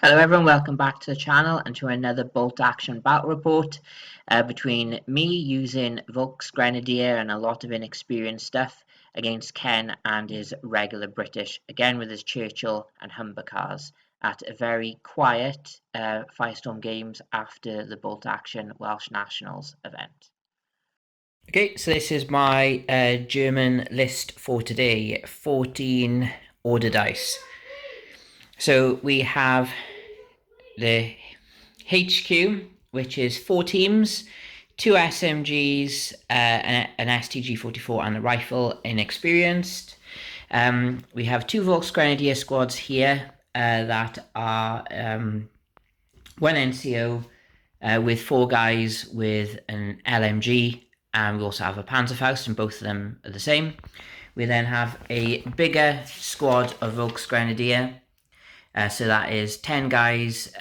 Hello everyone, welcome back to the channel and to another bolt action battle report between me using Volksgrenadier and a lot of inexperienced stuff against Ken and his regular British, again with his Churchill and Humber cars at a very quiet Firestorm Games after the bolt action Welsh Nationals event. Okay, so this is my German list for today, 14 order dice. So we have the HQ, which is 4 teams, 2 SMGs, an STG-44 and a rifle, inexperienced. We have 2 Volksgrenadier squads here that are 1 NCO with 4 guys with an LMG, and we also have a Panzerfaust, and both of them are the same. We then have a bigger squad of Volksgrenadier, so that is 10 guys,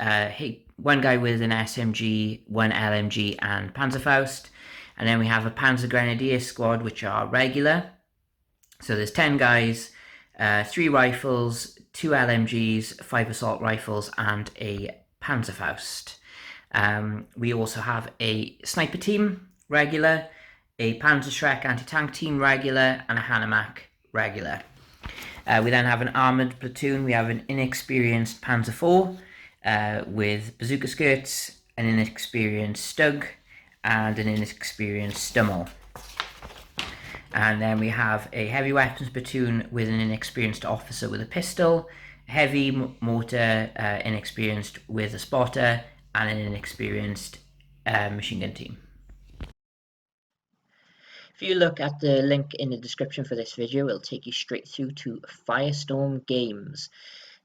1 guy with an SMG, 1 LMG and Panzerfaust, and then we have a Panzergrenadier squad which are regular, so there's 10 guys, 3 rifles, 2 LMGs, 5 assault rifles and a Panzerfaust. We also have a sniper team regular, a Panzerschreck anti-tank team regular, and a Hanomag regular. We then have an armoured platoon. We have an inexperienced Panzer IV with bazooka skirts, an inexperienced Stug, and an inexperienced Stummel. And then we have a heavy weapons platoon with an inexperienced officer with a pistol, a heavy mortar inexperienced with a spotter, and an inexperienced machine gun team. If you look at the link in the description for this video, it'll take you straight through to Firestorm Games.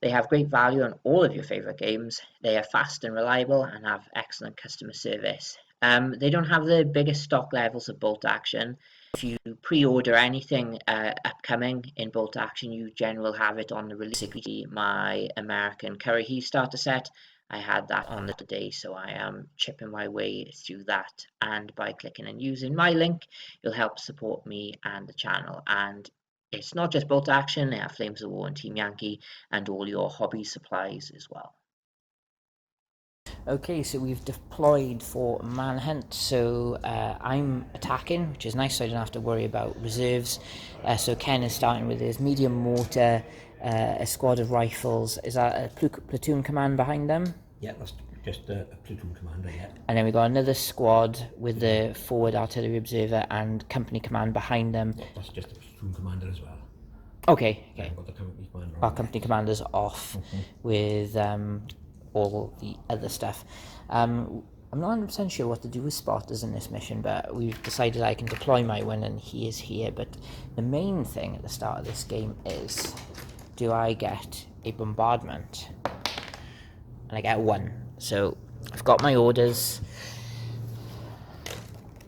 They have great value on all of your favorite games. They are fast and reliable and have excellent customer service. They don't have the biggest stock levels of bolt action. If you pre-order anything upcoming in bolt action, you generally will have it on the release. Basically, my American Curry Heat starter set, I had that on the day, so I am chipping my way through that. And by clicking and using my link, you'll help support me and the channel. And it's not just bolt action, they have Flames of War and Team Yankee and all your hobby supplies as well. Okay, so we've deployed for Manhunt, so I'm attacking, which is nice, so I don't have to worry about reserves. So Ken is starting with his medium mortar, a squad of rifles. Is that a platoon command behind them? Yeah, that's just a platoon commander, yeah. And then we've got another squad with the forward artillery observer and company command behind them. Yeah, that's just a platoon commander as well. Okay. I've got the company commander Our on company commander's off with all the other stuff. I'm not 100% sure what to do with spotters in this mission, but we've decided I can deploy my one and he is here. But the main thing at the start of this game is, do I get a bombardment? And I get 1. So I've got my orders.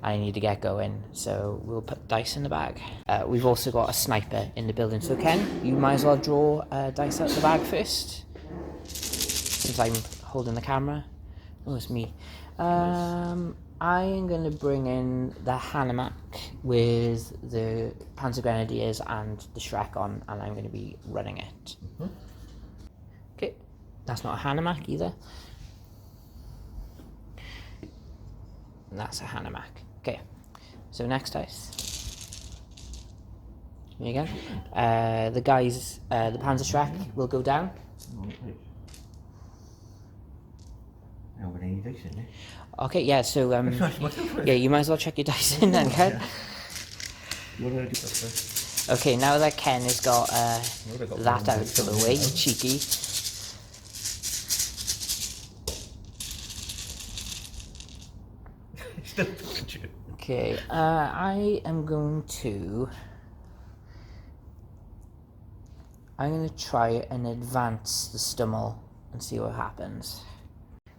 I need to get going, so we'll put dice in the bag. We've also got a sniper in the building, so Ken, you might as well draw dice out of the bag first, since I'm holding the camera. Oh, it's me. I am going to bring in the Hanomag with the Panzergrenadiers and the Schreck on, and I'm going to be running it. Okay, that's not a Hanomag either. And that's a Hanomag. Okay, so next dice. Me again. The guys, the Panzerschreck will go down. Okay, yeah, so yeah, you might as well check your dice in then, Ken. Okay, now that Ken has got that out of the way, cheeky. Okay, I am going to try and advance the Stummel and see what happens.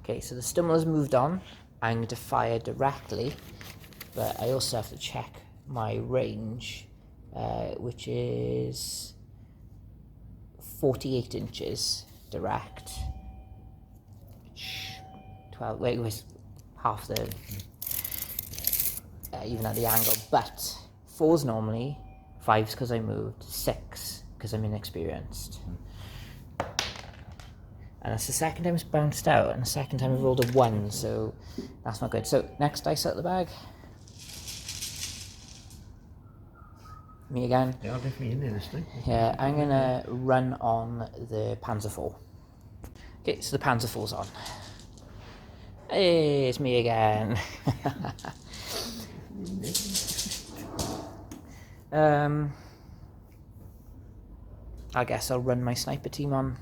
Okay, so the Stummel has moved on. I'm going to fire directly, but I also have to check my range, which is 48 inches direct. 12, wait, it was half the, even at the angle, but 4's normally, 5's because I moved, 6 because I'm inexperienced. And that's the second time it's bounced out, and the second time I've rolled a 1, so that's not good. So, next dice out of the bag. Me again. They are definitely in there this time. Yeah, I'm gonna run on the Panzer IV. Okay, so the Panzer IV's on. Hey, it's me again. I guess I'll run my sniper team on.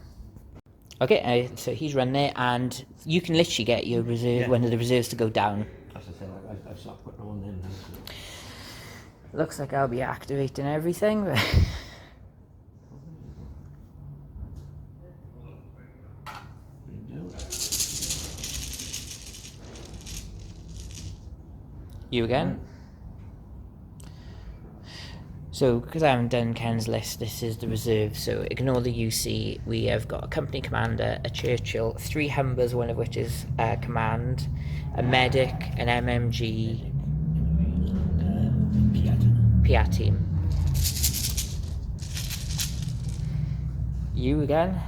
Okay, so he's run there, and you can literally get your reserve, one of the reserves to go down. As I said, I've stopped putting on them now. Looks like I'll be activating everything. You again? So, because I haven't done Ken's list, this is the reserve, so ignore the UC. We have got a company commander, a Churchill, 3 Humbers, one of which is command, a medic, an MMG, PR team. You again?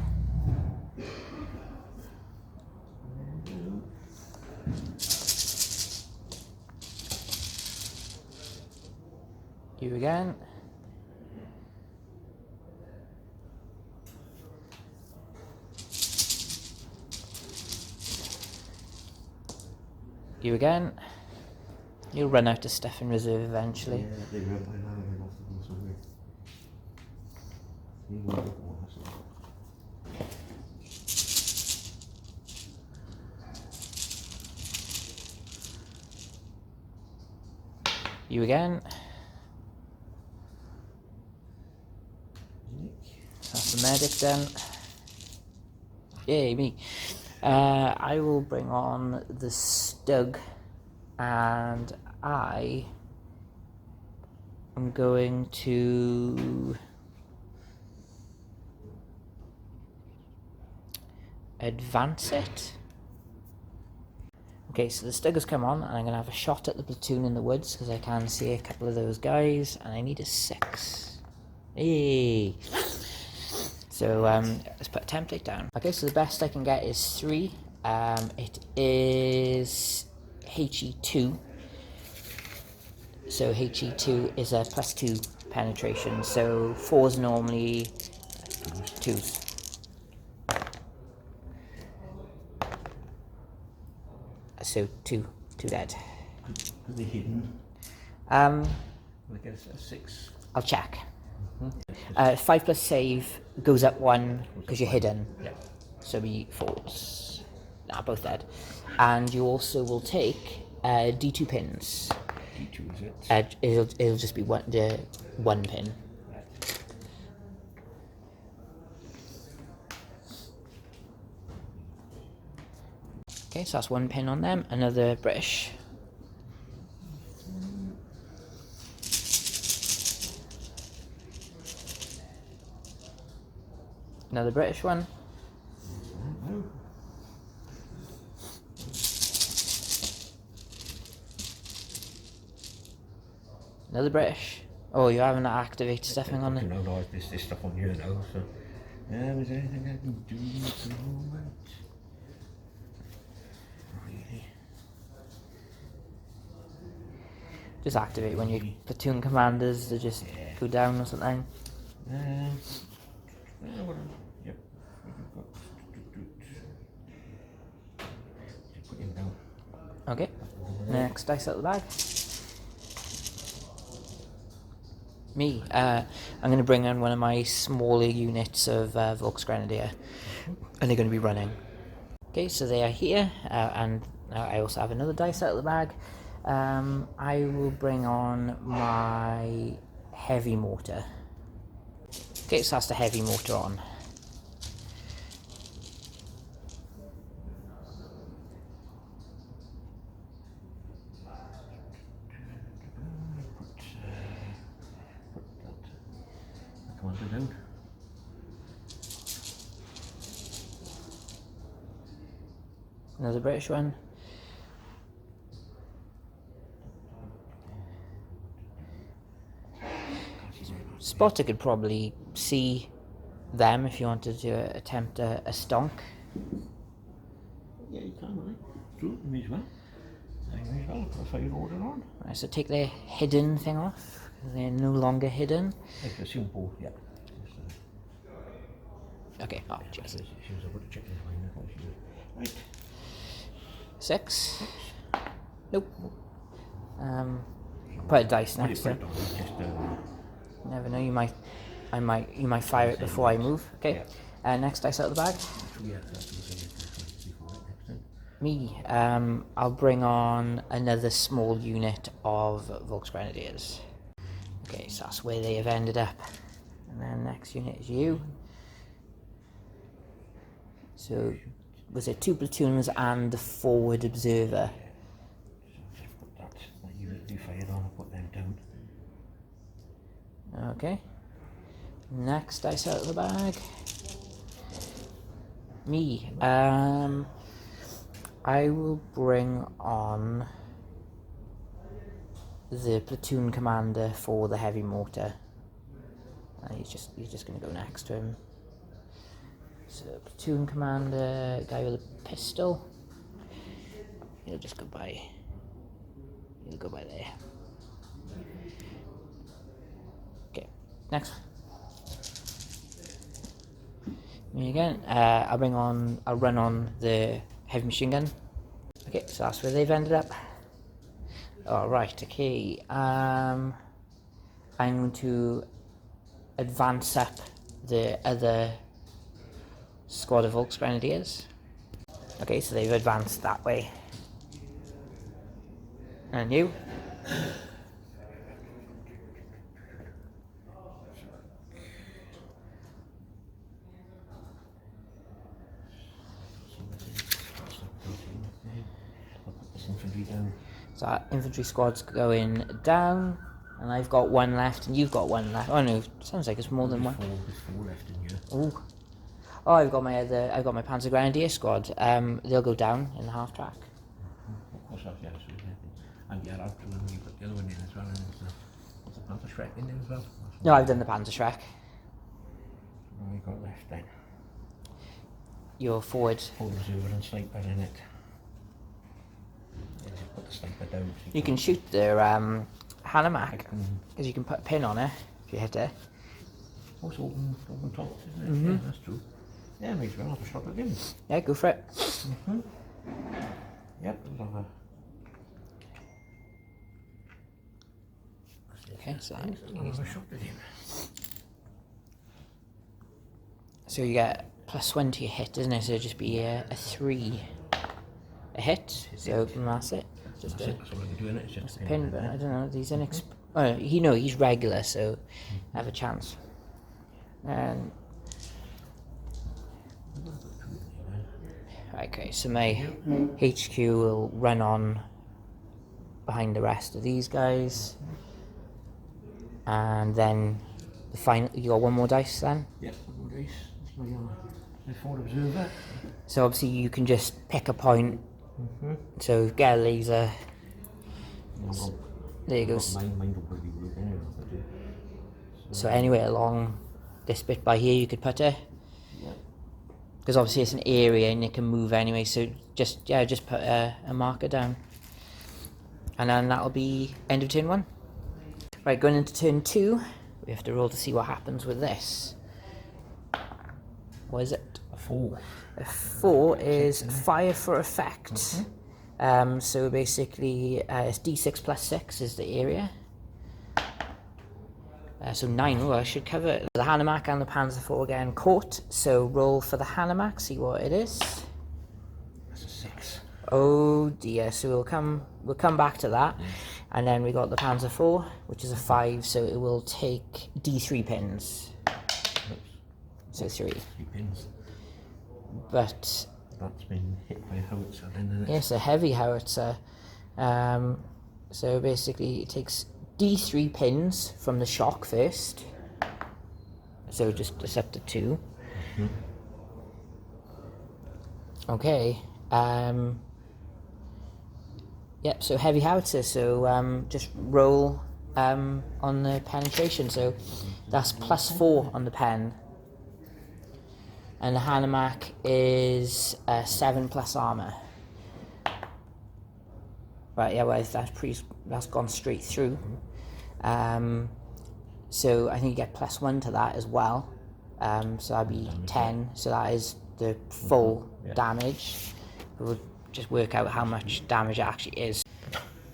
You again? You again? You'll run out of stuff in reserve eventually. Yeah, they run by now and off the somewhere. You want to go on, You again? That's the medic then. Yay, me. I will bring on the Stug, and I am going to advance it. Okay, so the Stug has come on, and I'm going to have a shot at the platoon in the woods, because I can see a couple of those guys, and I need a 6. Hey! So, let's put a template down. Okay, so the best I can get is 3. It is HE2. So HE2 is a +2 penetration, so 4's normally 2s. So 2 dead. Are they hidden? I guess a 6. I'll check. 5+ save goes up 1 because you're hidden. Yeah. So be 4s. Nah, both dead. And you also will take D2 pins. D2 is it? It'll just be the 1 pin. Right. Okay, so that's 1 pin on them. Another British. Another British one. Another British. Oh, you haven't activated stuffing on it. No, this stuff on here now. So, is there anything I can do at the moment? Really? Just activate when your platoon commanders they just go down or something. Yep. Put him down. Okay. Next dice out the bag. Me. I'm going to bring in one of my smaller units of Volksgrenadier, and they're going to be running. Okay, so they are here, and I also have another dice out of the bag. I will bring on my heavy mortar. Okay, so that's the heavy mortar on. Down. Another British one. Spotter could probably see them if you wanted to attempt a stonk. Yeah, you can, right? True, me as well. I may as well put a fire order on. Right, so take the hidden thing off. They're no longer hidden. I assume both, yeah. Okay, oh, jeez. She was about to check the line. Right. 6. Nope. Put a dice next to it. Never know, you might fire it before I move. Okay. Next dice out of the bag. Me. I'll bring on another small unit of Volksgrenadiers. Okay, so that's where they have ended up. And then next unit is you. So, was it 2 platoons and the forward observer? Just put that unit you fired on and put them down. Okay. Next dice out of the bag. Me. I will bring on the platoon commander for the heavy mortar. He's just going to go next to him. So platoon commander, guy with a pistol. He'll just go by. He'll go by there. Okay, next. Me again. I'll run on the heavy machine gun. Okay, so that's where they've ended up. Alright, okay. I'm going to advance up the other squad of Volksgrenadiers. Okay, so they've advanced that way. And you? So our infantry squad's going down, and I've got one left, and you've got one left. Oh no, sounds like it's more than one. There's 4 left in here. Ooh. Oh, I've got my Panzer Grenadier squad. They'll go down in the half track. What's that? Yeah, so and yeah, I've done you've got the other one in as well, and what's the Panther Shrek in there as well? No, I've done the Panzer Shrek. What have we got left then? You're forward. Hold observer and sniper in it. Yeah, put the sniper down. So You can shoot their Hanomag, because you can put a pin on it if you hit it. Oh, it's open top, isn't it? Mm-hmm. Yeah, that's true. Yeah, may as well have a shot at him. Yeah, go for it. Mm-hmm. Yep, we'll have a... Okay, so I'll have a shot at him. So you get +1 to your hit, isn't it? So it'd just be a 3 a hit. So that's it. Just That's all I can do in it. It's just a pin, but I don't know. These he's regular, so I have a chance. And okay, so my HQ will run on behind the rest of these guys, and then the final. You got one more dice then. Yeah, one more dice. That's my forward observer. So obviously you can just pick a point. So get a laser. There you go. Mine don't really work anyway. So anywhere along this bit by here you could put it. Yeah. Because obviously it's an area and it can move anyway, so just put a marker down. And then that'll be end of turn 1. Right, going into turn 2, we have to roll to see what happens with this. What is it? A 4. A 4 is fire for effect. So basically it's D6 plus 6 is the area. So 9, I should cover it. The Hanomag and the Panzer IV again caught. So roll for the Hanomag, see what it is. That's a 6. Oh dear, so we'll come back to that. And then we got the Panzer IV, which is a 5, so it will take D3 pins. So 3. 3 pins. But That's been hit by a howitzer then, isn't it? yes, a heavy howitzer. So basically it takes D3 pins from the shock first. So just up to 2. Okay. Yep, so heavy howitzer, so just roll on the penetration, so that's +4 on the pen. and the Hanomag is 7 plus armor. Right, yeah, well, that's gone straight through. So I think you get +1 to that as well. So that'd be 10. So that is the full damage. We'll just work out how much damage it actually is.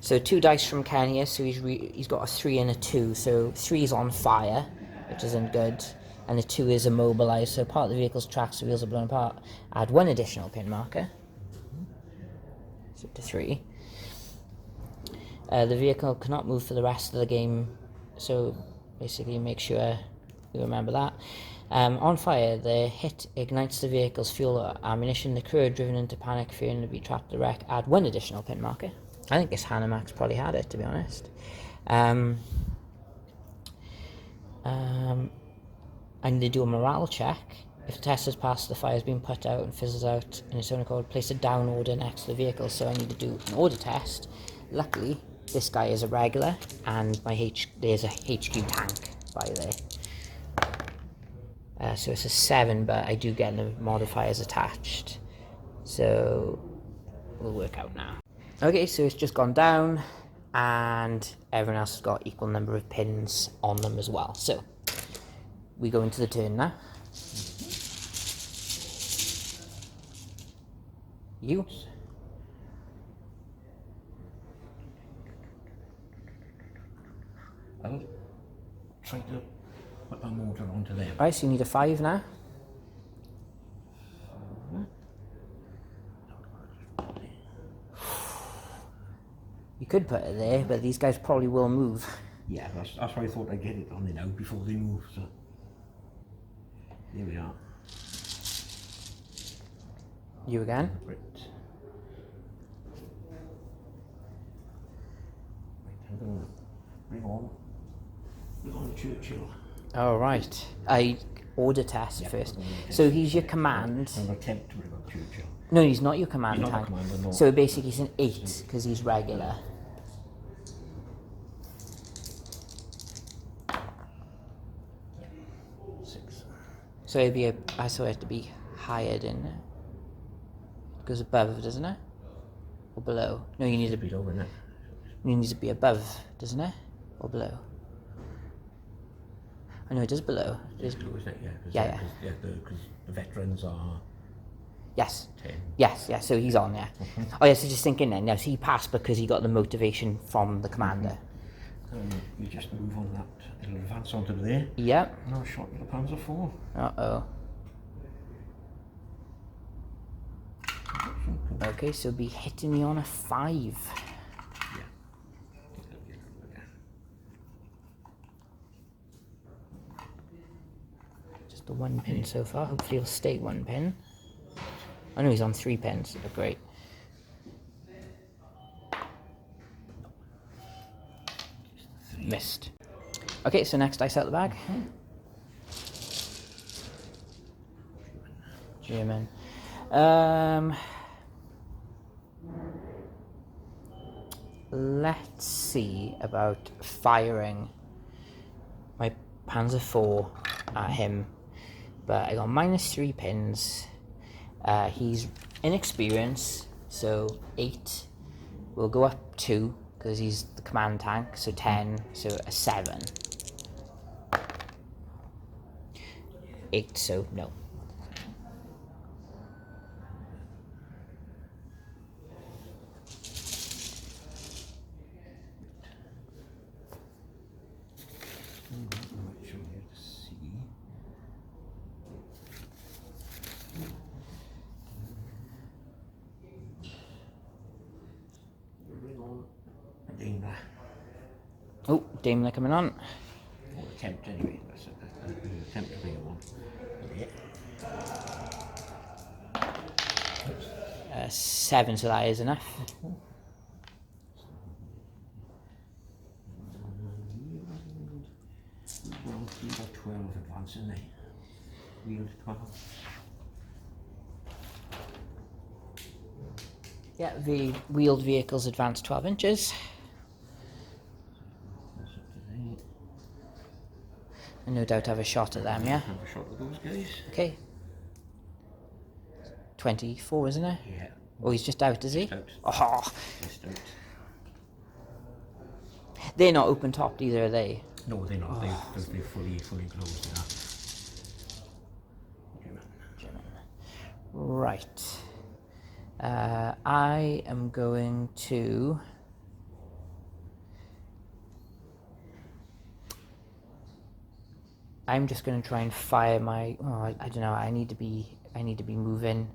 So 2 dice from Ken here. So he's got a 3 and a 2. So 3 is on fire, which isn't good, and the 2 is immobilized. So part of the vehicle's tracks, the wheels are blown apart. Add 1 additional pin marker. So to 3. The vehicle cannot move for the rest of the game, so basically make sure you remember that. On fire, the hit ignites the vehicle's fuel or ammunition. The crew are driven into panic, fearing to be trapped to wreck. Add 1 additional pin marker. I think this Hanomag's probably had it, to be honest. I need to do a morale check. If the test has passed, the fire has been put out and fizzles out in its own accord. Place a down order next to the vehicle, so I need to do an order test. Luckily, this guy is a regular, and there's a HQ tank by there. So it's a 7, but I do get the modifiers attached. So we'll work out now. Okay, so it's just gone down, and everyone else has got equal number of pins on them as well. So we go into the turn now. You. I'll try to put my motor onto there. Alright, so you need a 5 now. You could put it there, but these guys probably will move. Yeah, that's why I thought I'd get it on there now before they move. So here we are. You again. Right. I'm going to bring on the Churchill. Oh, right. I order test first. So he's your command. I'm going to attempt to bring on Churchill. No, he's not your command He's not tank. the commander, no. So basically he's an 8 because he's regular. So it'd be I saw it to be higher, didn't it? It goes above, doesn't it? Or below? No, you need to be below, isn't it? You need to be above, doesn't it? Or below? I know it is below. It is below, isn't it? Yeah. Because the veterans are Yes. 10. Yes, so he's on there. Oh yes, so just thinking then, so he passed because he got the motivation from the commander. You just move on that, it'll advance onto there. Yep. And I'll shot with the Panzer IV. Uh-oh. Okay, so be hitting me on a 5. Yeah. Just the 1 pin so far. Hopefully he'll stay 1 pin. I know he's on 3 pins. Oh, great. Missed. Okay, so next dice out the bag. German. Let's see about firing my Panzer IV at him. But I got -3 pins. He's inexperienced, so 8. We'll go up 2 because he's the command tank, so 10, so a 7. 8, so no. Oh, Daimler coming on. Or attempt anyway. That's an attempt to bring him on. Yeah. 7, so that is enough. Well, you've got 12 advance, isn't they? Wheeled 12. Yeah, the wheeled vehicles advance 12 inches. I no doubt have a shot at them, yeah? Have a shot at those guys. Okay. 24, isn't it? Yeah. Oh, he's just out, is he? Just out. Oh, Just out. they're not open topped either, are they? No, they're not. They're fully closed now. Right. I am going to... I'm just going to try and fire my... Oh, I don't know. I need to be moving.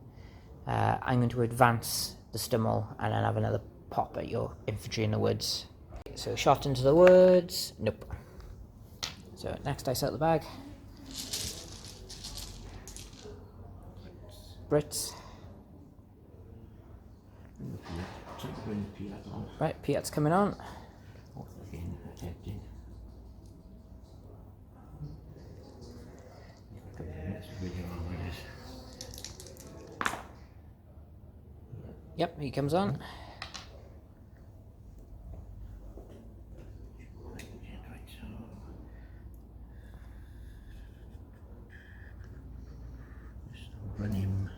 I'm going to advance the Stummel and then have another pop at your infantry in the woods. So shot into the woods. Nope. So next dice out the bag. Brits. Right, Piat's coming on. Yep, he comes on. Run him.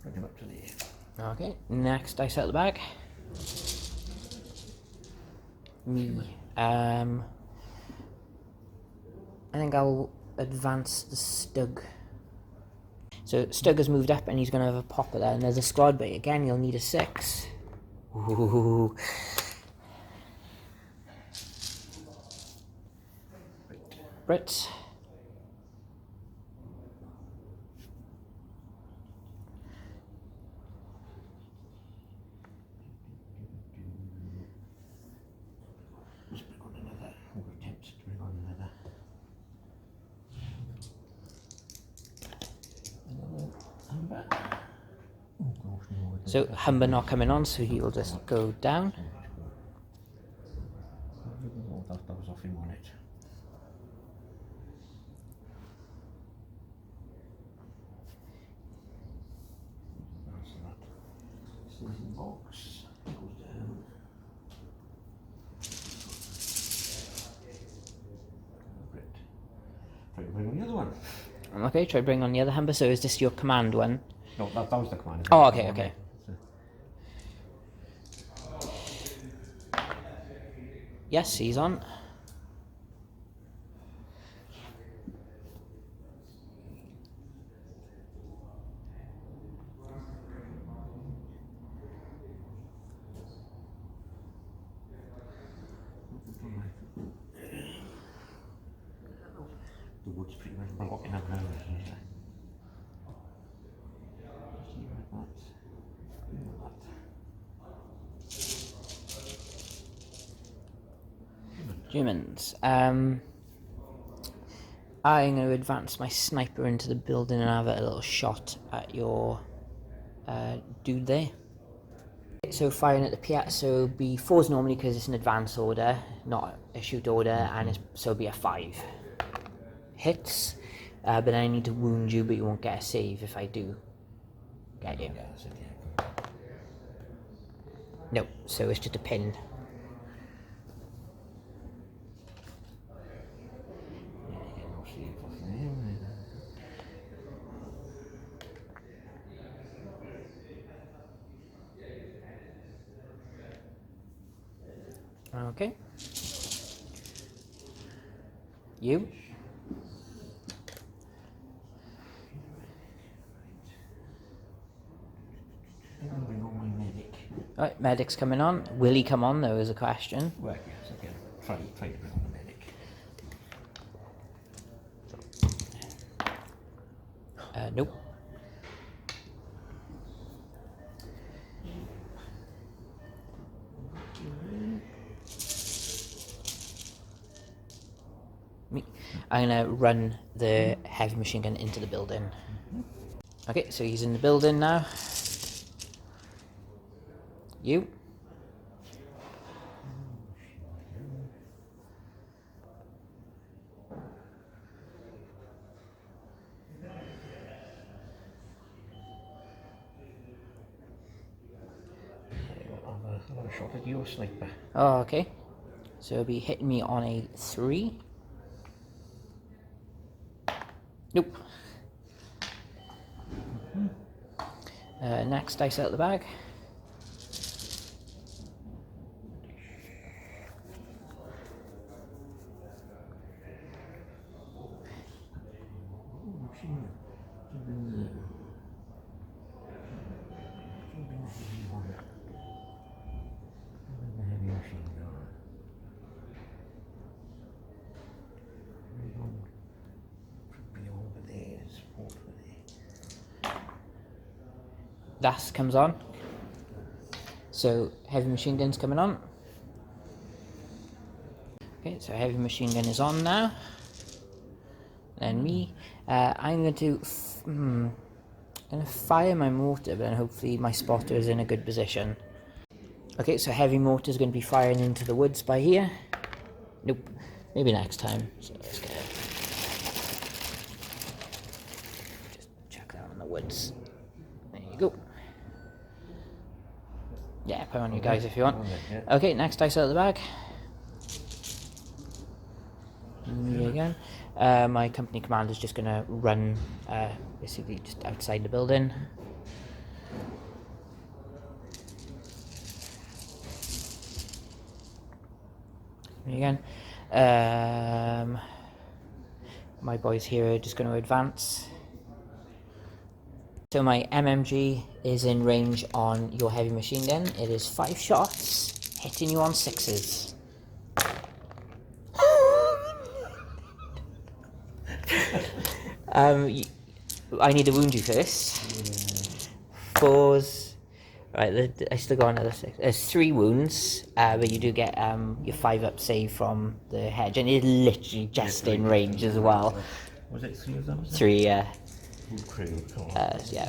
Bring him up to there. Okay, next dice out the bag. Me. I think I'll advance the Stug. So Stug has moved up and he's going to have a popper there. And there's a squad, but again, you'll need a 6. Ooh. Brits. Let's bring on another. We'll attempt to bring on another. Humber. Oh gosh, no. So Humber not coming on, so he will just go down. Oh, that was off him on it. That's that. Season box goes down. Right. Try to bring on the other one. Okay, try bring on the other Humber. So is this your command one? No, that was the command. Oh, okay, okay. Yes, he's on. The wood's pretty much blocking up now, isn't it? Humans. I'm going to advance my sniper into the building and have a little shot at your dude there. So firing at the Piat, so be 4s normally because it's an advance order, not a shoot order, and so be a 5. Hits, but I need to wound you, but you won't get a save if I do get you. No, so it's just a pin. Okay. You? Bring on my medic. Right, medic's coming on. Will he come on though is a question. Well, yes, again. Try to bring on the medic. Nope. I'm gonna run the heavy machine gun into the building. Okay, so he's in the building now. You? got a shot at your sniper. Oh, okay. So it'll be hitting me on a 3. Nope. Next dice out of the bag. That comes on. So heavy machine gun's coming on. Okay, so heavy machine gun is on now. Then me, I'm going to fire my mortar, but then hopefully my spotter is in a good position. Okay, so heavy mortar is going to be firing into the woods by here. Nope, maybe next time. So let's get it. Just check that on the woods. There you go. Yeah, put on you guys if you want. Okay, next dice out of the bag. Me again. My company commander is just going to run basically just outside the building. Me again. My boys here are just going to advance. So my MMG is in range on your heavy machine gun. It is 5 shots, hitting you on 6s. I need to wound you first. 4s. Right, I still got another 6. There's 3 wounds, but you do get your 5-up save from the hedge, and it's literally just in range as well. Was it 3 of them? 3, yeah. Yeah.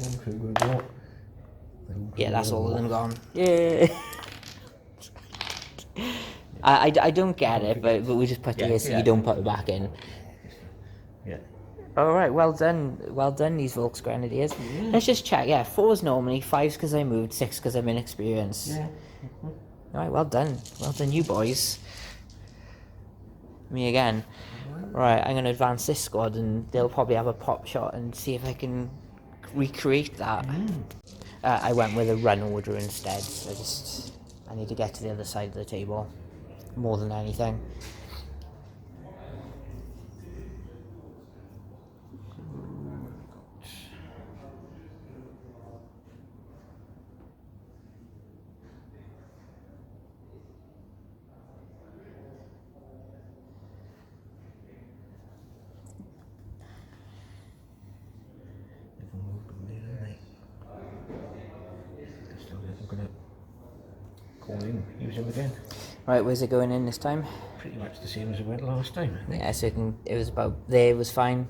Yeah, that's all of them gone. Yeah. I don't get it, but we just put it here so you don't put it back in. Yeah. Alright, well done, these Volksgrenadiers. Let's just check, yeah, 4s normally, 5s because I moved, 6 because I'm inexperienced. Yeah. Alright, well done you boys. Me again. Right, I'm going to advance this squad and they'll probably have a pop shot and see if I can recreate that. I went with a run order instead, so I need to get to the other side of the table more than anything. Use him again. Right, where's it going in this time? Pretty much the same as it went last time, I think. Yeah, so it was about there, it was fine.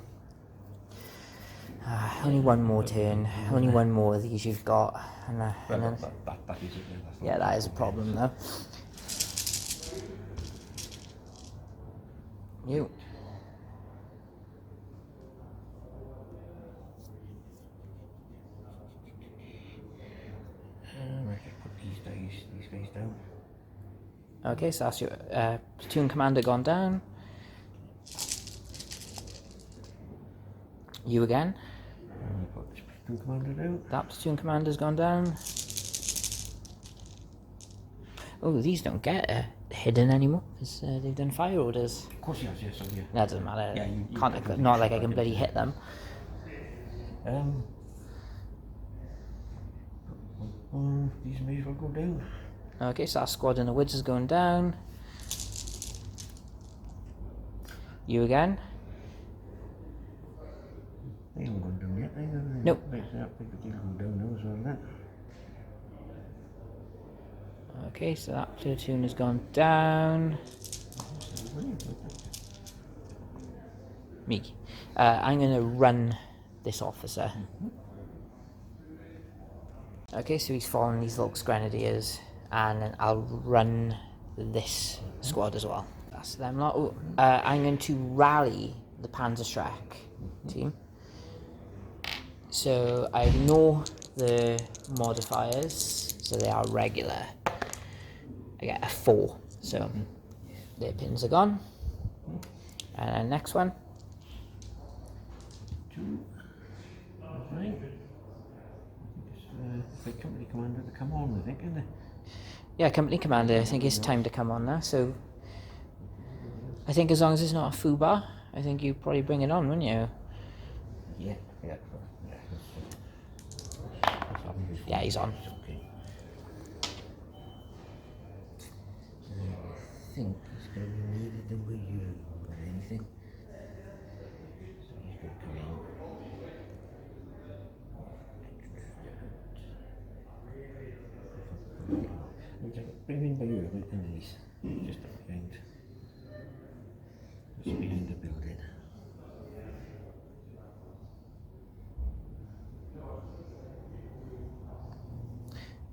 Only one more turn, only one more of these you've got. And then, That is it. yeah, that is a problem though. You. I just put these guys down. Okay, so that's your platoon commander gone down. You again. Put this platoon commander down. That platoon commander's gone down. Oh, these don't get hidden anymore because they've done fire orders. Of course, yes, yeah. That doesn't matter. Yeah, you Can't, not like I can bloody hit them. These may as well go down. Okay, so that squad in the woods is going down. You again. They haven't gone down yet, either. Nope. That big deal go down now as well, that. Okay, so that platoon has gone down. Me. I'm going to run this officer. Okay, so he's following these Volksgrenadiers, and then I'll run this squad as well. That's them lot. Ooh, I'm going to rally the Panzerschreck team. So I ignore the modifiers, so they are regular. I get a 4. So their pins are gone. And then next one. 2. Right. It's like company commander to come on, I think, isn't it? Yeah, company commander, I think it's time to come on now. So I think as long as it's not a foobar, I think you probably bring it on, wouldn't you? Yeah. Yeah, he's on. Okay. I think he's going to be needed than with you or anything. So he's going to come in. Bring him in by you, underneath. Just behind. Just behind the building.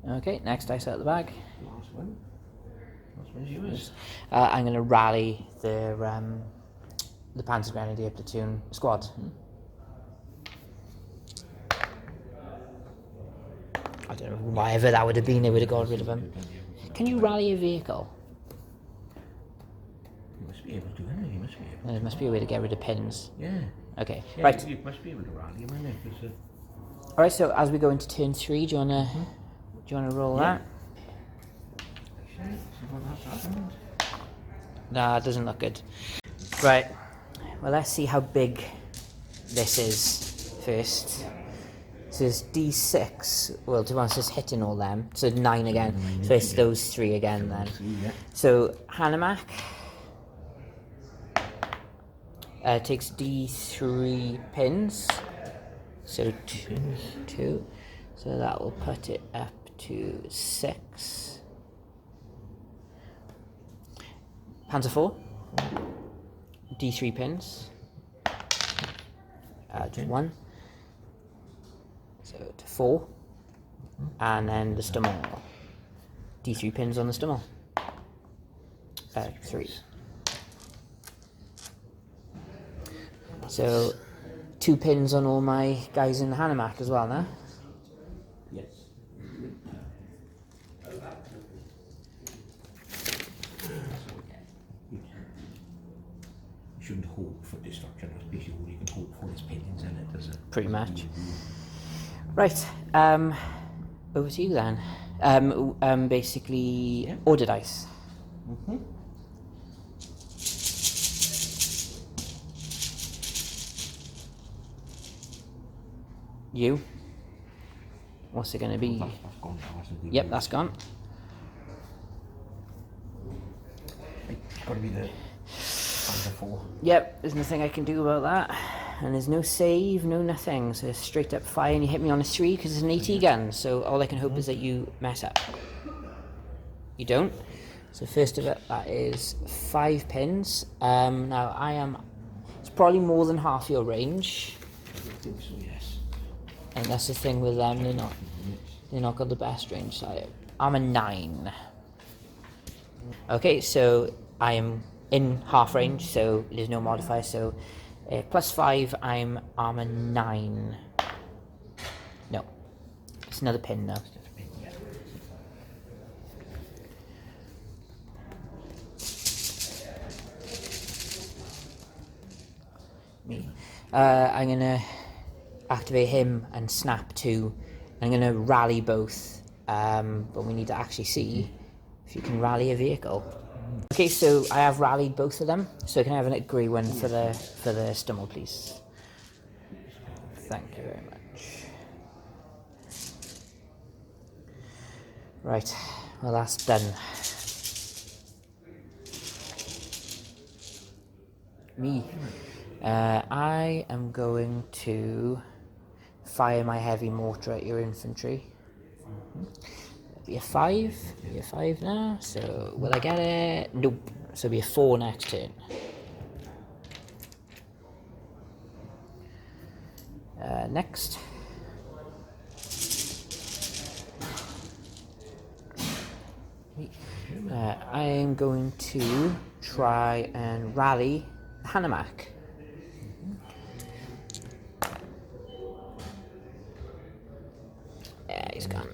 Okay, next dice out of the bag. Last one. Last one's yours. I'm going to rally the Volksgrenadier platoon squad. I don't know, whatever that would have been, they would have got rid of him. Can you rally a vehicle? You must be able to, isn't it? You must be able to. There must be a way to get rid of pins. Yeah. Okay, Yeah, right. You must be able to rally him, isn't it? Alright, so as we go into turn 3, do you wanna roll that? Nah, it doesn't look good. Right. Well, let's see how big this is first. So it's D6. Well, to be honest, it's hitting all them. So 9 again. So it's those 3 again then. So Hanomag takes D3 pins. So 2. So that will put it up to 6. Panzer 4. D3 pins. Add 1. So to 4. And then the Stummel. D3 pins on the Stummel. 3. So 2 pins on all my guys in the Hanomag as well now. Yes. You shouldn't hope for destruction, that's basically all you can hope for is pins in it, does it? Pretty much. Right, over to you then. Basically, order dice. You. What's it going to be? That's gone now, hasn't it? Yep, that's gone. It's got to be the Panzer 4. Yep, there's nothing I can do about that. And there's no save, no nothing. So it's straight up fire and you hit me on a 3 because it's an AT gun. So all I can hope is that you mess up. You don't. So first of it, that is 5 pins. Now it's probably more than half your range. I think so, yes. And that's the thing with them, they're not got the best range. So I'm a 9. Okay, so I am in half range, so there's no modifier, so plus 5, I'm armor 9. No, it's another pin now. Me. I'm gonna activate him and snap 2. I'm gonna rally both, but we need to actually see if you can rally a vehicle. Okay, so I have rallied both of them, so can I have an agree one for the Stummel, please? Thank you very much. Right, well that's done. Me. I am going to fire my heavy mortar at your infantry. Be a 5. Be a 5 now. So will I get it? Nope. So be a 4 next turn. Next. I am going to try and rally Hanomag. Yeah, he's gone.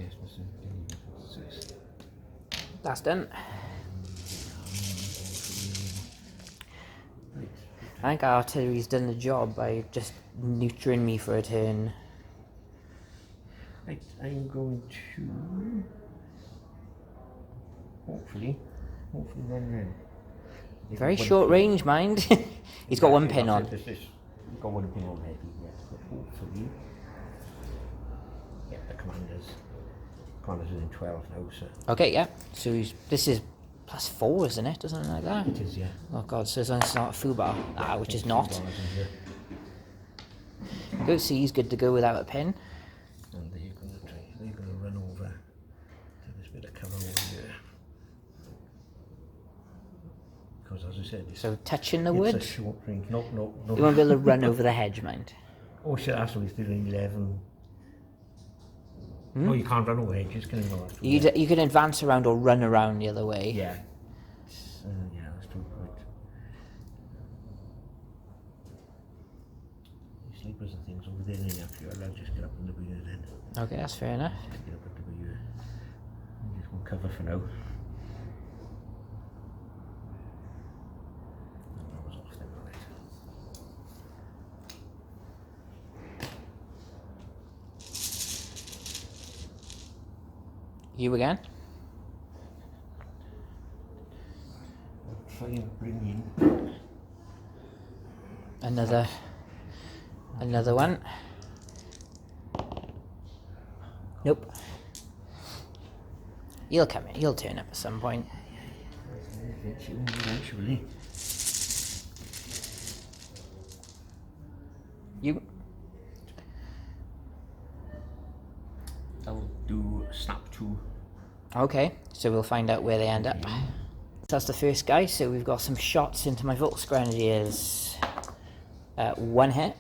That's done. I think our artillery's done the job by just neutering me for a turn. Right, I'm going to hopefully run in. Very short range, mind. He's got one pin on. He's got one pin already, yeah. But hopefully, yeah, the commander's within 12 now, so. Okay, yeah. So this is +4, isn't it? Or something like that? It is, yeah. Oh god, so it's not a foobar. Which is not. Good, so he's good to go without a pin. And they're going to run over to this bit of cover over here. Because as I said, So touching the wood? It's a short range. No. You won't be able to run over the hedge, mind. Oh shit, actually it's doing 11. Oh, you can't run over hedges, can you? You can advance around or run around the other way. Yeah. Yeah, that's too good. Sleepers and things over there, and I'll just get up in the rear then. Okay, that's fair enough. Just get up into the rear. Just go cover for now. That was off then, right. You again? I'll try and bring in Another one. Nope. He'll come in. He'll turn up at some point. Eventually. You. I'll do snap 2. Okay, so we'll find out where they end up. That's the first guy, so we've got some shots into my Volksgrenadiers. 1 hit.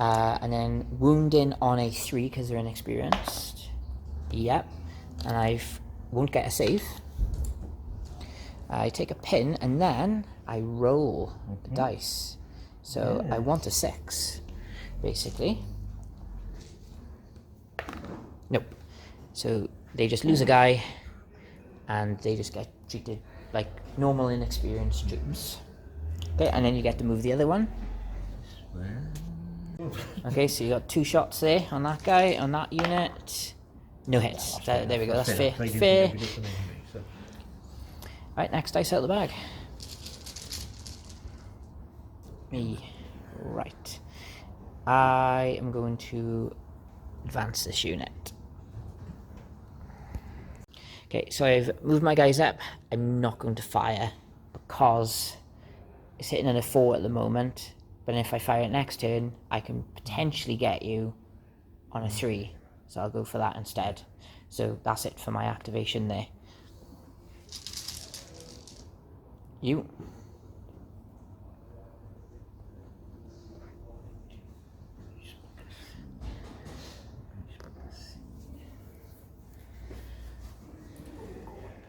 And then wounding on a 3 because they're inexperienced. Yep. And I won't get a save. I take a pin and then I roll the dice. So I want a 6, basically. Nope. So they just lose a guy and they just get treated like normal inexperienced troops. Okay, and then you get to move the other one. Okay, so you got 2 shots there on that guy, on that unit. No hits. There we go, that's fair. Fair. Right, next dice out of the bag. Me. Right. I am going to advance this unit. Okay, so I've moved my guys up. I'm not going to fire because it's hitting at a 4 at the moment. But if I fire it next turn, I can potentially get you on a 3. So I'll go for that instead. So that's it for my activation there. You.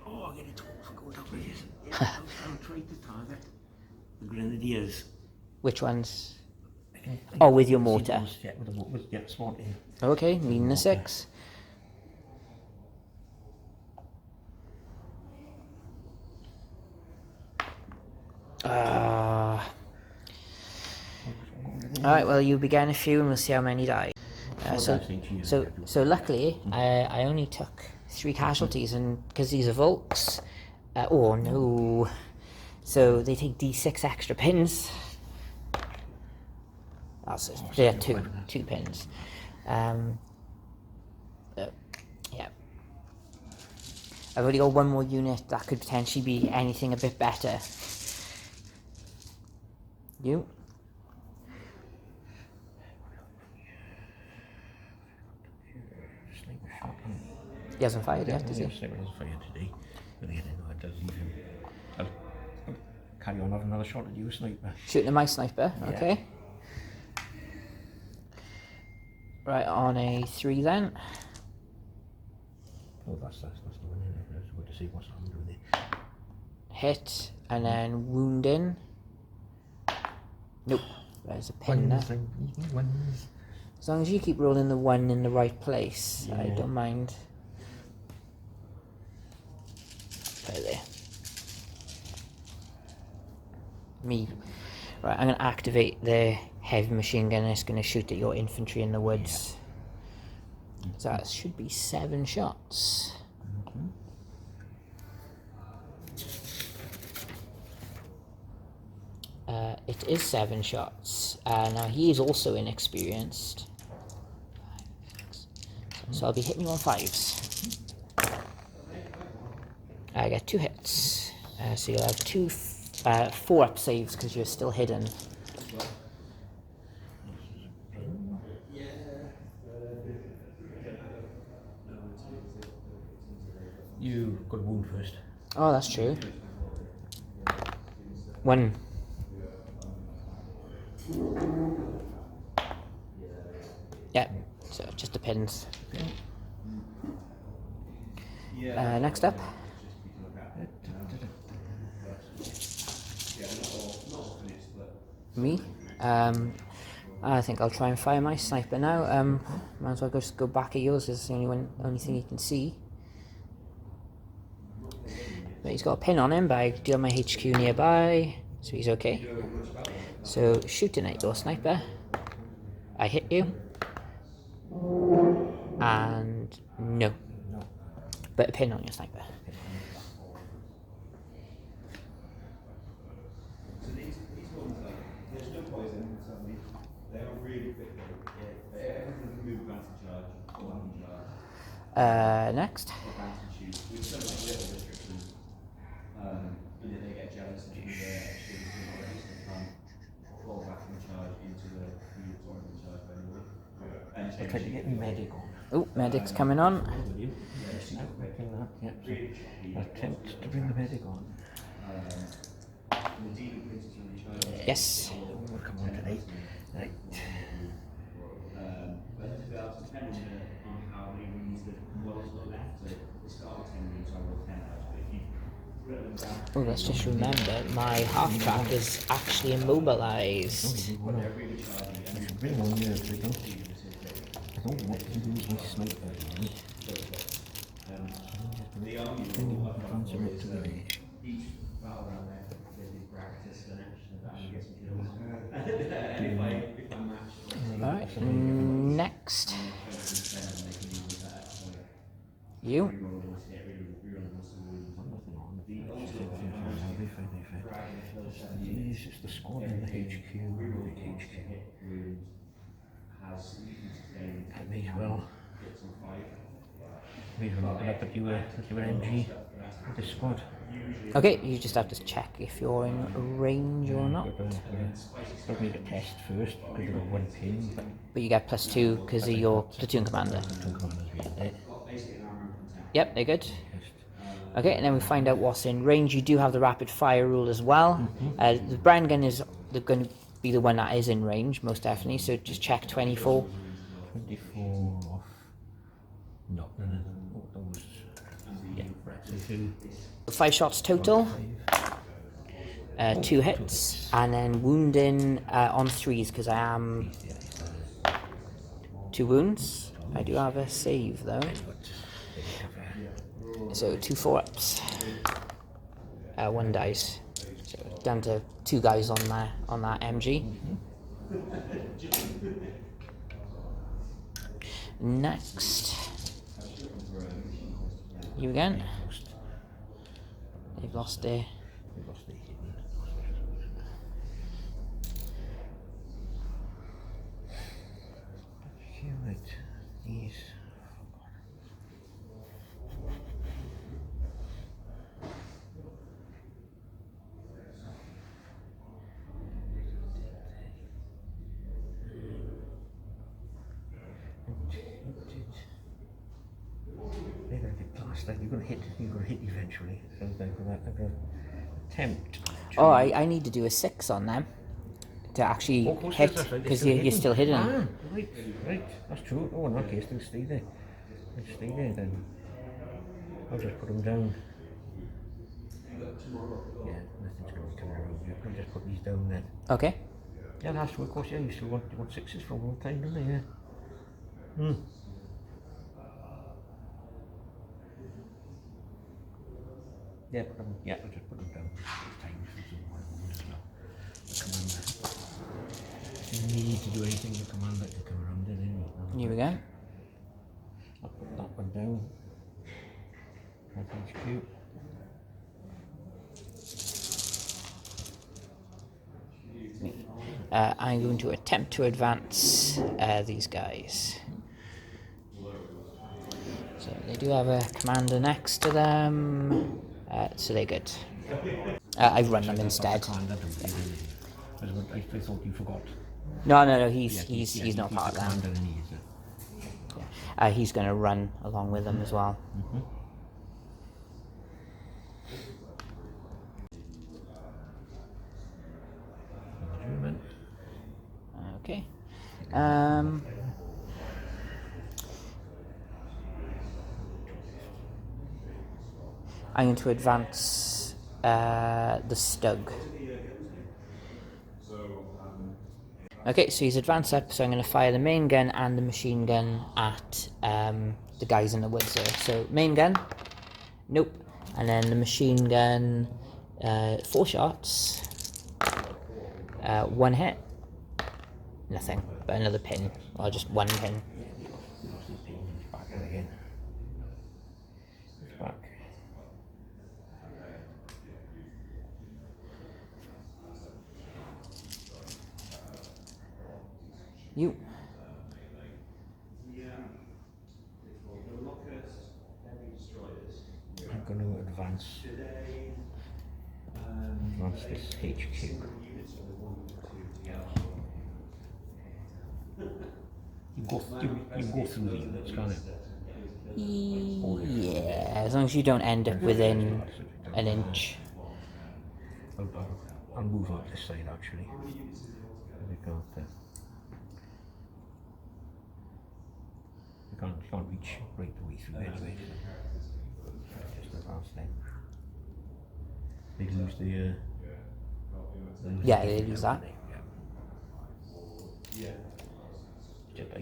Oh, I get a 12 for going up here. I'll try to target the Grenadiers. Which ones? Oh, with your mortar. Yeah, with the mortar. Yeah, smart in. Okay, needing a 6. Alright, well, you began a few and we'll see how many die. So luckily, I only took 3 casualties, and because these are Volks, oh no. So they take D6 extra pins. That's it. They are 2 pins. Yeah. I've only got 1 more unit that could potentially be anything a bit better. You. He hasn't fired yet, does he? Sniper hasn't fired today. But again, I know it does leave him. I'll carry on having another shot at you, sniper. Shooting at my sniper, Yeah. okay. Right, on a 3 then. Oh, that's the one in there. It's good to see what's happening with it. Hit, and then wounding. Nope, there's a pin there. As long as you keep rolling the 1 in the right place, I don't mind. Put it there. Me. Right, I'm going to activate the heavy machine gun and it's going to shoot at your infantry in the woods. So that should be 7 shots. It is 7 shots. Now he is also inexperienced. 5, 6. So I'll be hitting you on 5s. I get 2 hits. So you'll have 2 4-up saves because you're still hidden. You got a wound first. Oh, that's true. 1. Yeah, so it just depends. Next up. Me. I think I'll try and fire my sniper now. Might as well just go back at yours. It's the only thing you can see. But he's got a pin on him, but I do have my HQ nearby, so he's okay. So shooting at your sniper. I hit you. And no. But a pin on your sniper. Next. I'll try to get me medic on. Oh, medic's coming on. Attempt to bring the medic on. Yes. We'll come on today. Right. Oh, let's just remember, my half-track is actually immobilized. Bring one here, I don't know what to do with my sniper. Alright, next. You. It's just the squad in the HQ. I may as well. Open up at your MG with the squad. Okay, you just have to check if you're in range or not. I'll need a test first because I've got 1 pin. But you get +2 because of your platoon commander. Yep, they're good. Okay, and then we find out what's in range. You do have the rapid fire rule as well. The brand gun is going to be the one that is in range, most definitely. So just check 24. 24 off. No. Those. Yeah, right. 5 shots total. 2 hits. And then wounding on 3s because I am 2 wounds. I do have a save though. So 2 4-ups. 1 dice. So down to 2 guys on that MG. Next. You again. They've lost their. Right. These. You're gonna hit eventually. So they're gonna attempt. Oh, I need to do a 6 on them to actually hit because you're still hidden. Ah, right. That's true. Oh, in that case, they'll stay there. They'll stay there then. I'll just put them down. Yeah, nothing's going to come around yet. I'll just put these down then. Okay. Yeah, that's true. Of course, yeah, you still want 6s for a long time, don't they? Yeah. Yeah, I'll just put them down. It's time for some more wounds now. the commander. If you need to do anything, the commander can come around it anyway. Here we go. I'll put that one down. That's cute. I'm going to attempt to advance these guys. So they do have a commander next to them, so they're good. I've run them instead. I thought you forgot. No, he's not part of that. Commander and He's going to run along with them as well. Okay. I'm going to advance the Stug. Okay, so he's advanced up, so I'm going to fire the main gun and the machine gun at the guys in the woods there. So main gun, nope, and then the machine gun, 4 shots, 1 hit, nothing, but another pin, or just 1 pin. back again. It's back. You. I'm going to advance this HQ. You go through the units, can't you? Yeah, as long as you don't end up within an inch. I'll move on this side actually. We can't reach right the way through anyway. Just advance them. They lose the. Yeah, they lose that. Yeah.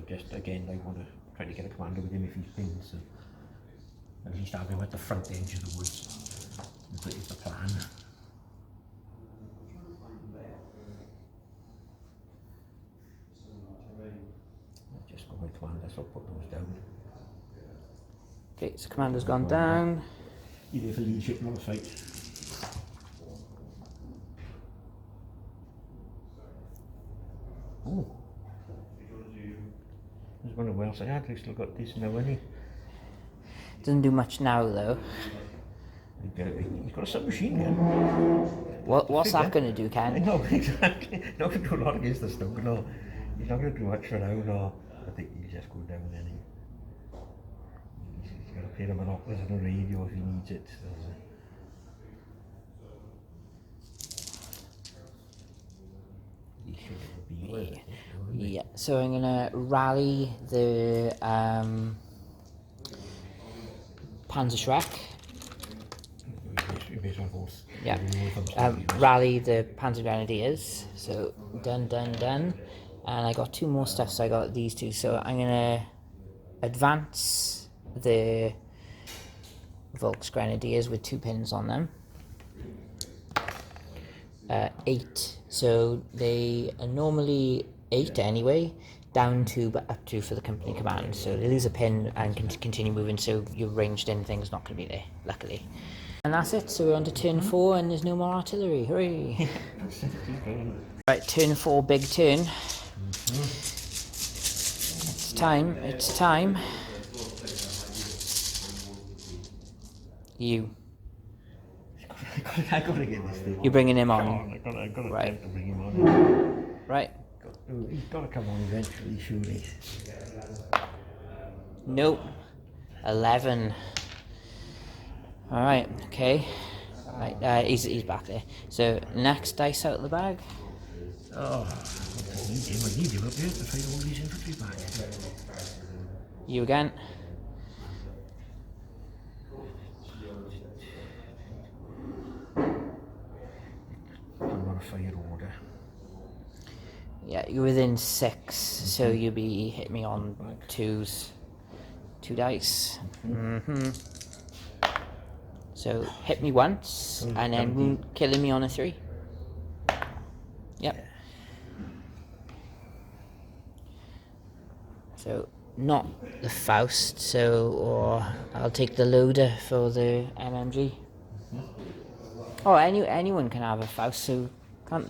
Just again, I want to try to get a commander with him if he's pinned, so at least have him at the front edge of the woods. Is the plan. Just got my commander, so I'll put those down. Okay, so commander's gone down. You're there for leadership, not a fight. Oh. I was wondering what else I had. I still got this now, hasn't he? Doesn't do much now though. He's got a submachine gun. What's that going to do, I Ken? know, exactly. Not going to do a lot against the Stug, no. He's not going to do much for now, no. I think he'll just go down then. He's got to play the monopolies on the radio if he needs it. So. He should be with it. Yeah, so I'm going to rally the Panzerschreck. Yeah, rally the Panzergrenadiers. So done. And I got 2 more stuff, so I got these 2. So I'm going to advance the Volksgrenadiers with 2 pins on them. 8. So they are normally 8 anyway, down to but up to for the company command. So they lose a pin and can continue moving, so your ranged in thing's not going to be there, luckily. And that's it, so we're on to turn 4 and there's no more artillery, hooray! Right, turn 4, big turn. It's time. You. I gotta get this thing. You're bringing him on. I gotta Right. attempt to bring him on. Right. He's gotta come on eventually, surely. Nope. 11. Alright, okay. Right, he's back there. So, next dice out of the bag. Oh, I need him up here to fight all these infantry back. You again. I'm on a fire order. Yeah, you're within 6, so you'll be hit me on 2s. 2 dice. So hit me once, and then killing me on a 3. Yep. So not the Faust, or I'll take the loader for the MMG. Oh, anyone can have a Faust, so can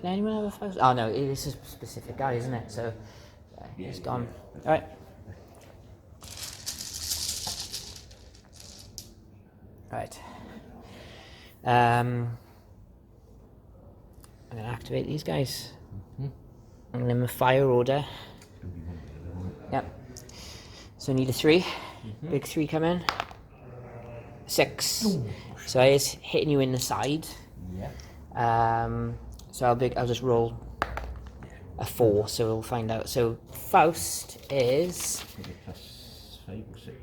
anyone have a Faust? Oh no, it is a specific guy, isn't it? So he's gone. Alright. Right. I'm going to activate these guys. I'm going to give them a fire order. Yep. So I need a 3. Big 3 come in. 6. Ooh. So I is hitting you in the side. Yeah. So I'll just roll a 4, so we'll find out. So Faust is +5 or 6.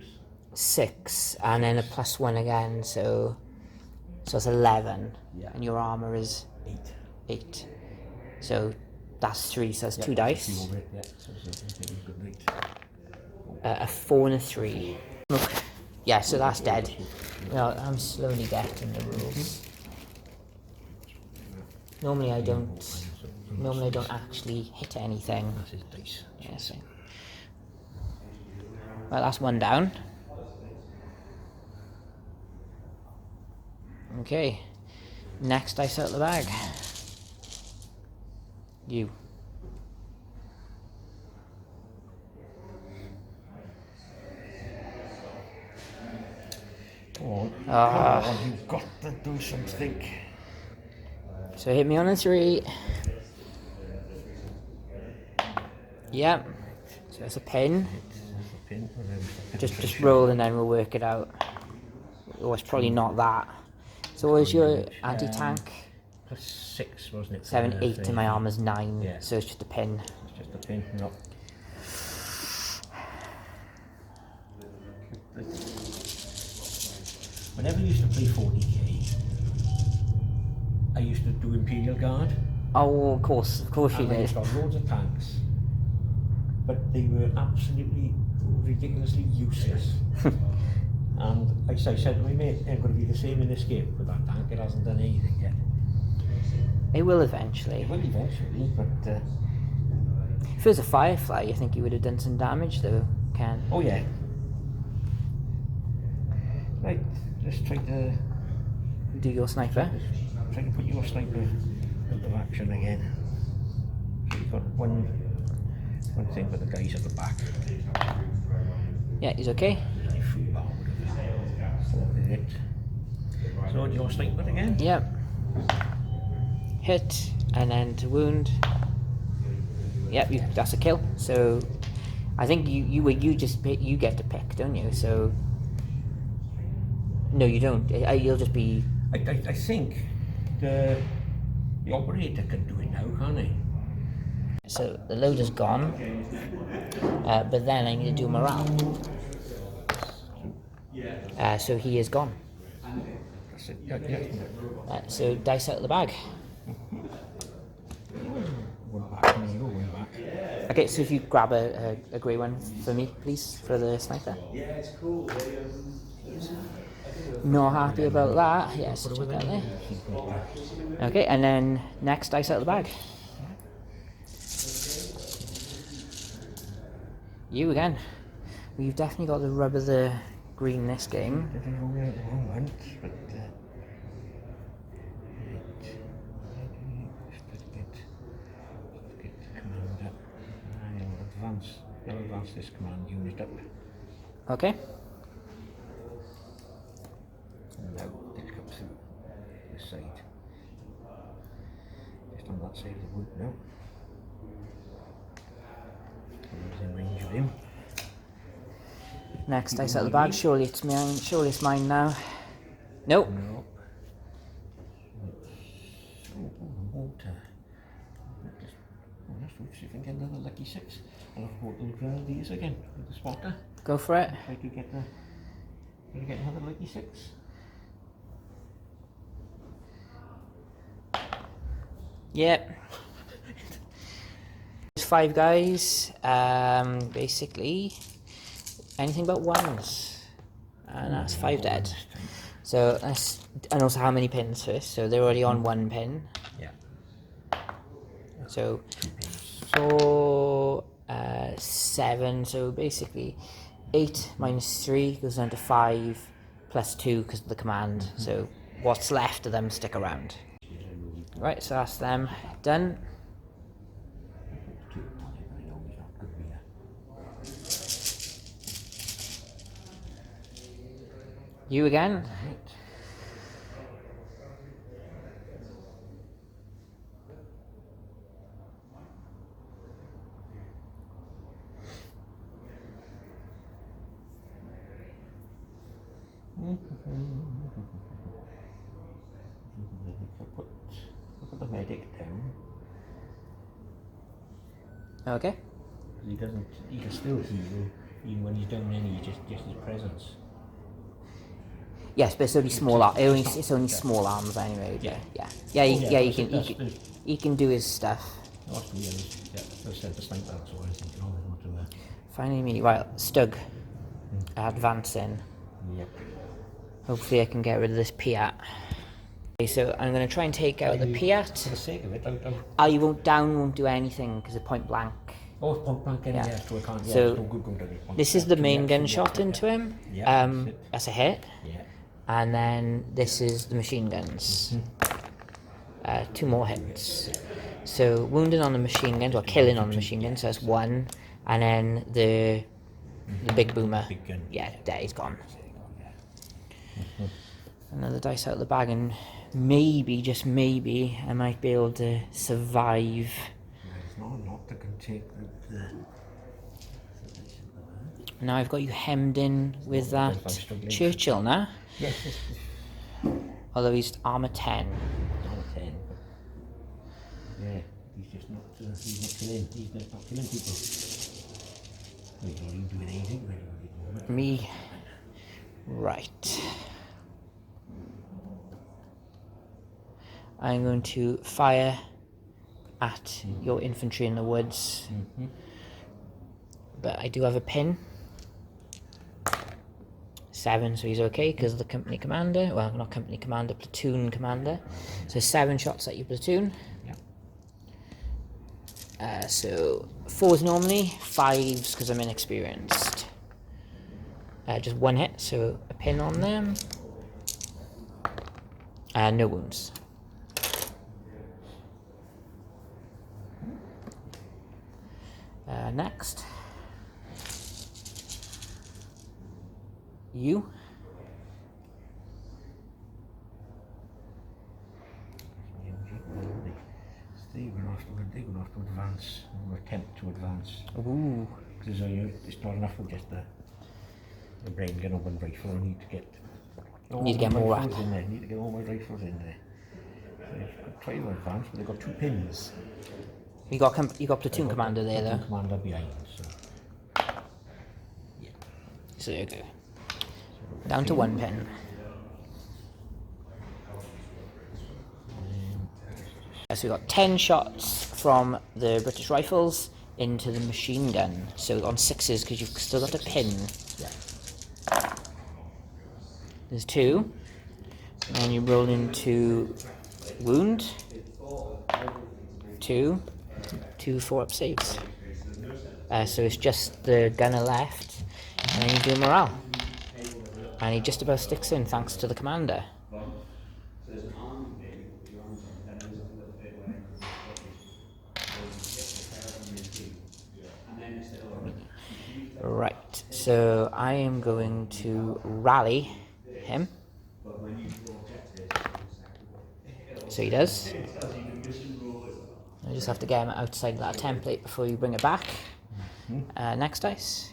6, and then a +1 again, so it's 11. Yeah. And your armor is 8. 8. So that's 3, so that's 2 dice. Yeah, so it's a good rate. A 4 and a 3. Look. Yeah, so that's dead. Well, I'm slowly getting the rules. Normally I don't actually hit anything. That's his dice. Yeah, so. Well, that's 1 down. Okay. Next dice out of the bag. You. Come on, you've got to do something. So hit me on a 3. Yep. So that's a pin. Just roll and then we'll work it out. Oh, it's probably not that. So what was your anti-tank? +6, wasn't it? 7, 8, and my armor's 9. Yeah. So it's just a pin. It's just a pin, no. Whenever I used to play 40k, I used to do Imperial Guard. Oh, of course you and I did. used to have loads of tanks, but they were absolutely ridiculously useless. And I said to my mate, I'm going to be the same in this game with that tank. It hasn't done anything yet. It will eventually. It will eventually, but if it was a Firefly, you think you would have done some damage, though, Ken? oh yeah. Right, let's try to Do your sniper. try to put your sniper into action again. So you've got one thing for the guys at the back. Yeah, he's okay. So your sniper again? Yep. Hit, and then to wound. Yep, that's a kill. So I think you get to pick, don't you? So no, you don't. You'll just be. I think the operator can do it now, can't he? So the loader's gone, but then I need to do morale. So he is gone. That's it. Yeah. So dice out of the bag. One back, and you go one back. Okay, so if you grab a grey one for me, please, for the sniper. Yeah, it's cool. Not happy about that. Yes, check that there. Okay, and then next dice out of the bag. You again. We've definitely got the rub of the green this game. Advance this command unit up. Okay. And now it'll come through this side. Just on that side of the wood now. He's in range of him. Next dice out of the bag. Surely it's mine. Surely it's mine now. Nope. No. Water. Let's see if we can get another lucky 6. I'll have Volksgrenadiers again with the spotter. Go for it. Try to get another lucky 6. Yep. There's 5 guys. Basically, anything but 1s, and that's 5 dead. So that's, and also how many pins first? So they're already on 1 pin. Yeah. So 4, 7. So basically 8 minus 3 goes down to 5 plus 2 because of the command. So what's left of them stick around. Right, so that's them done. You again. Put the medic down. Okay. He can still heal even when he's down any, just his presence. Yes, but it's only small. It's only small arms anyway. Yeah. He can do his stuff. Finally, me. Right, Stug. Advancing. Yep. Hopefully, I can get rid of this Piat. Okay, so I'm going to try and take out the Piat. For the sake of it, You won't do anything because it's point blank. Oh, it's point blank, Yeah. yeah, so I can't. Yeah, So, it's no good going to the point. This is the main gun shot into him. Yeah, that's a hit. Yeah. And then this is the machine guns. 2 more hits. So wounding on the machine guns, or killing on the machine guns, so that's 1. And then the big boomer. Big gun. Yeah, there, he's gone. Another dice out of the bag, and maybe, just maybe, I might be able to survive. There's not a lot that can take the Now I've got you hemmed in with that Churchill now. Yes. Although he's armor 10. Armor 10. Yeah, he's just not. He's not killing. He's not killing people. He's not even doing anything really at the moment. Me. Right. I'm going to fire at your infantry in the woods. But I do have a pin. 7, so he's okay because of the company commander. Well, not company commander, platoon commander. So 7 shots at your platoon. So 4s normally, 5s because I'm inexperienced. Just 1 hit, so a pin on them. No wounds. Next. You. They're going to have to advance, or attempt to advance. Ooh. Because it's not enough with just the brain gun or 1 rifle. I need to get more rifles in there. Need to get all my rifles in there. So you could try to advance, but they've got 2 pins. You got platoon commander there though. Platoon commander behind, so yeah. So there you go. Down to 1 pin. So we got 10 shots from the British rifles into the machine gun. So on 6s because you've still got a pin. Yeah. There's 2. And you roll into wound. 2. 2 4-up saves. So it's just the gunner left. And then you do morale. And he just about sticks in thanks to the commander. Right, so I am going to rally him. So he does. I just have to get him outside that template before you bring it back. Next dice.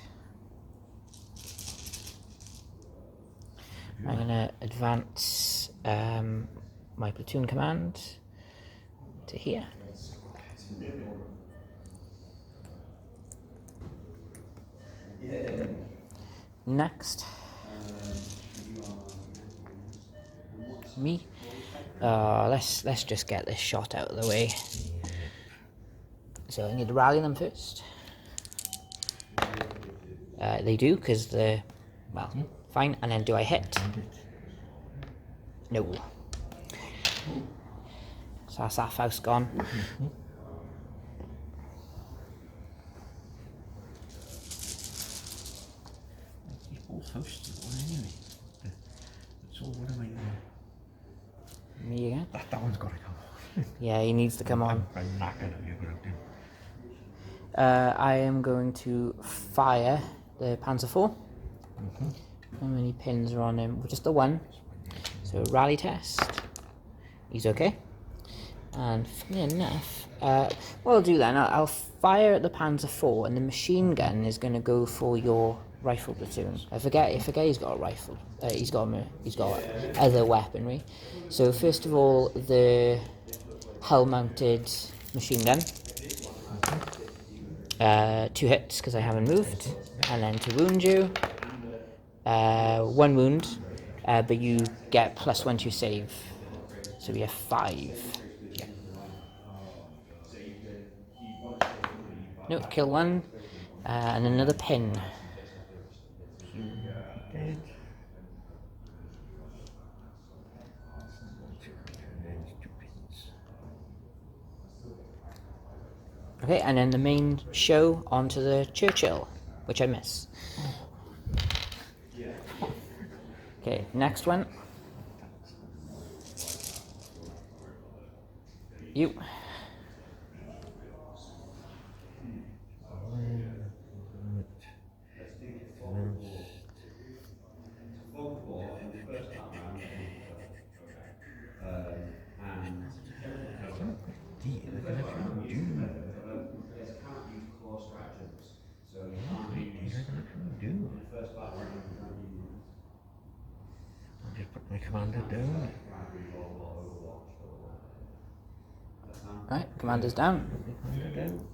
I'm going to advance my platoon command to here. Next. Me. Let's just get this shot out of the way. So I need to rally them first. They do, because they're, well, fine. And then do I hit? No. So that's half house gone. house anyway. So what am I doing? Me again? That one's got to come on. Yeah, he needs to come on. I'm knackered of you, Groudon. I am going to fire the Panzer IV. How many pins are on him? Just the one. So rally test. He's okay. And funny enough, what I'll do then, I'll fire at the Panzer IV, and the machine gun is going to go for your rifle platoon. I forget he's got a rifle. He's got other weaponry. So first of all, the hull-mounted machine gun. 2 hits because I haven't moved, and then to wound you, 1 wound, but you get +1 to save, so we have 5. Yeah. No, kill 1, and another pin. Dead. Okay, and then the main show onto the Churchill, which I miss. Okay, next one. You. I'll just put my commander down. Right, commander's down. Commander down.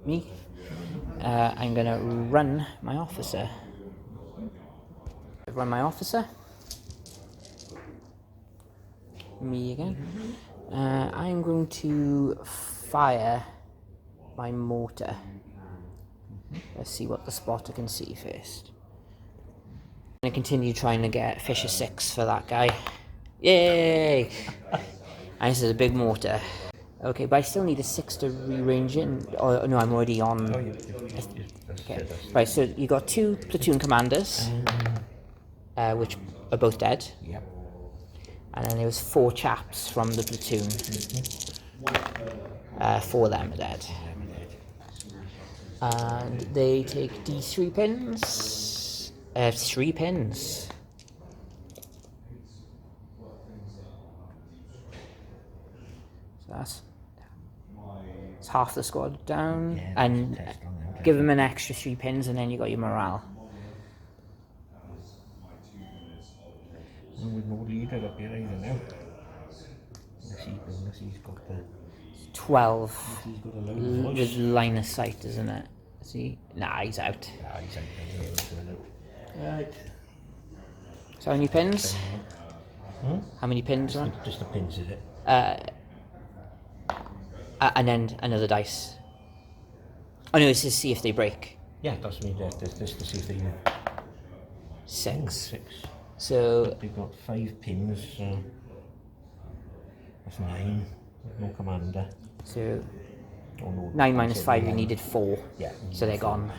Me. I'm gonna run my officer. Run my officer. Me again. I'm going to fire my mortar. Let's see what the spotter can see first. I'm going to continue trying to get Fisher 6 for that guy. Yay! And this is a big mortar. Okay, but I still need a 6 to rearrange it. Oh no, I'm already on. Oh, yeah. Okay. Right, so you got 2 platoon commanders, which are both dead. Yep. And then there was 4 chaps from the platoon. 4 of them are dead. And they take D3 pins. 3 pins. So that's half the squad down. Yeah, and give them an extra 3 pins, and then you got your morale. And with no leader up here either now. Unless he's got the... 12. He's got a load of With line of sight, isn't it? See? Nah, he's out. Ah, he's out. Right. So how many pins? How many pins are on? Just the pins, is it? And then another dice. Oh no, it's to see if they break. Yeah, that's me. Just to see if they... 6. 6. So They've got 5 pins, so... That's 9. No commander. So Oh, no, 9 minus so 5, you 9. needed 4. Yeah. So they're gone.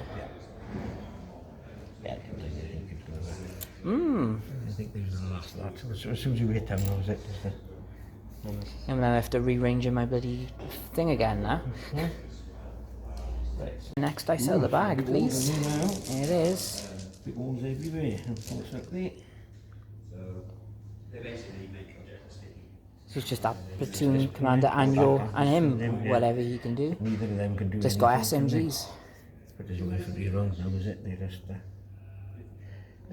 Yeah. Mmm. I think these are the last of that. So as soon as you hit them, that was it. And then I have to rearrange my bloody thing again now. Next dice out of the bag, please. There it is. Big holes everywhere, unfortunately. So it's just that platoon commander and him, whatever he can do. Neither of them can do Just got anything, can they? SMGs. But there's no FMG around now, is it? They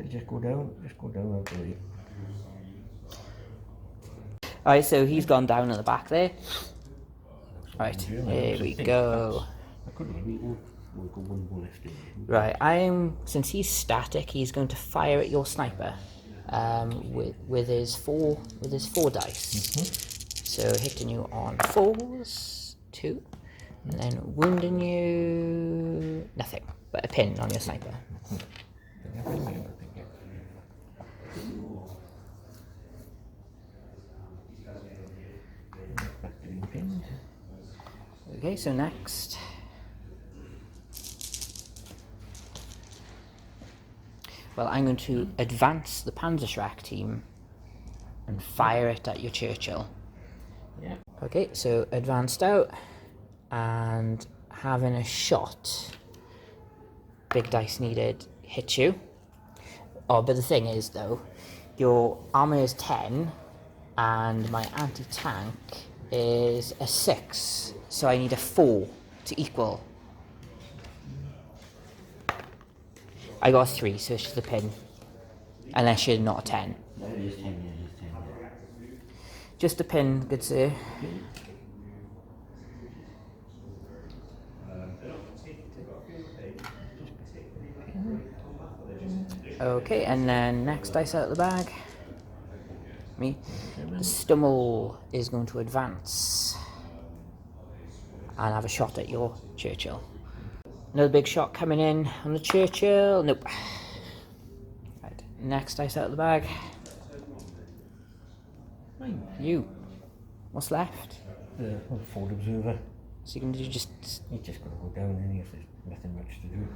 just go down, out the way. Alright, so he's gone down at the back there. Right, here we go. I couldn't really we'll go one left. Right, since he's static, he's going to fire at your sniper. With his four dice. So hitting you on 4s, 2, and then wounding you nothing but a pin on your sniper. Okay, so next. Well, I'm going to advance the Panzerschreck team and fire it at your Churchill. Yeah. Okay, so advanced out and having a shot. Big dice needed. Hit you. Oh, but the thing is, though, your armor is 10 and my anti-tank is a 6. So I need a 4 to equal. I got a 3, so it's just a pin. Unless you're not a 10. No, it is 10, yeah, it is 10. Just a pin, good sir. Okay, and then next dice out of the bag. Me. The Stummel is going to advance and have a shot at your Churchill. Another big shot coming in on the Churchill. Nope. Right, next dice out of the bag. You. What's left? The forward observer. So you can do just... You just got to go down in here if there's nothing much to do.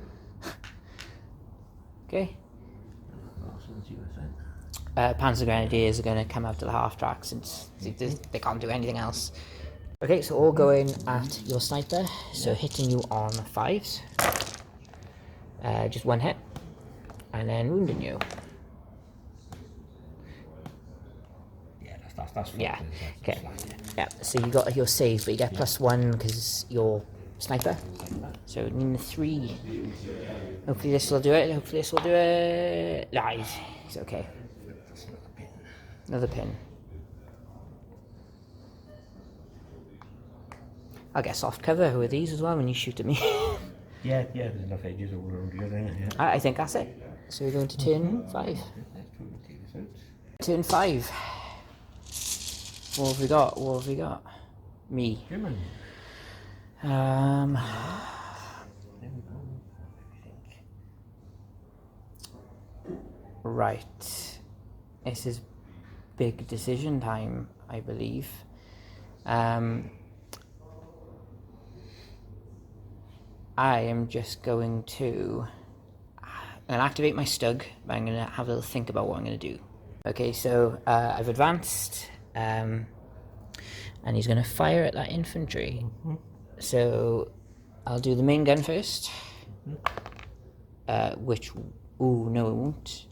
Okay. What else would you have said? Panzergrenadiers are going to come out to the half track since they can't do anything else. Okay, so all going at your sniper, so hitting you on 5s. Just one hit, and then wounding you. Yeah, that's flat. Yeah, okay. Yeah, so you got your save, but you get +1 because you're sniper. So need a 3. Hopefully this will do it. Hopefully this will do it. Nah, he's okay. Another pin. I'll get soft cover with these as well when you shoot at me. Yeah, there's enough edges all around here then. Yeah. I think that's it. So we're going to turn 5. Turn 5. What have we got? What have we got? Me. German. Um, There we go. right. This is big decision time, I believe. I am just going to... I'm going to activate my Stug, but I'm going to have a little think about what I'm going to do. Okay, so I've advanced, and he's going to fire at that infantry. So I'll do the main gun first, which... Ooh, no it won't.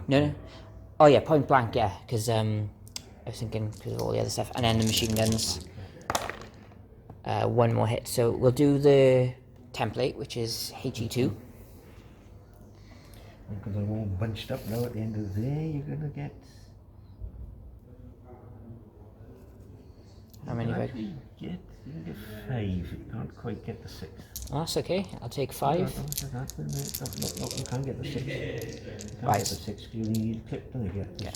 No. Oh yeah, point blank, yeah, because I was thinking because of all the other stuff. And then the machine guns. One more hit. So we'll do the template, which is HE2. Because they're all bunched up now at the end of the day, you're going to get... How many have I... You can get 5, you can't quite get the 6. Oh, that's okay, I'll take 5. No, you can't get the 6. You can't Right. get the 6, you need a clip, don't you? Yeah.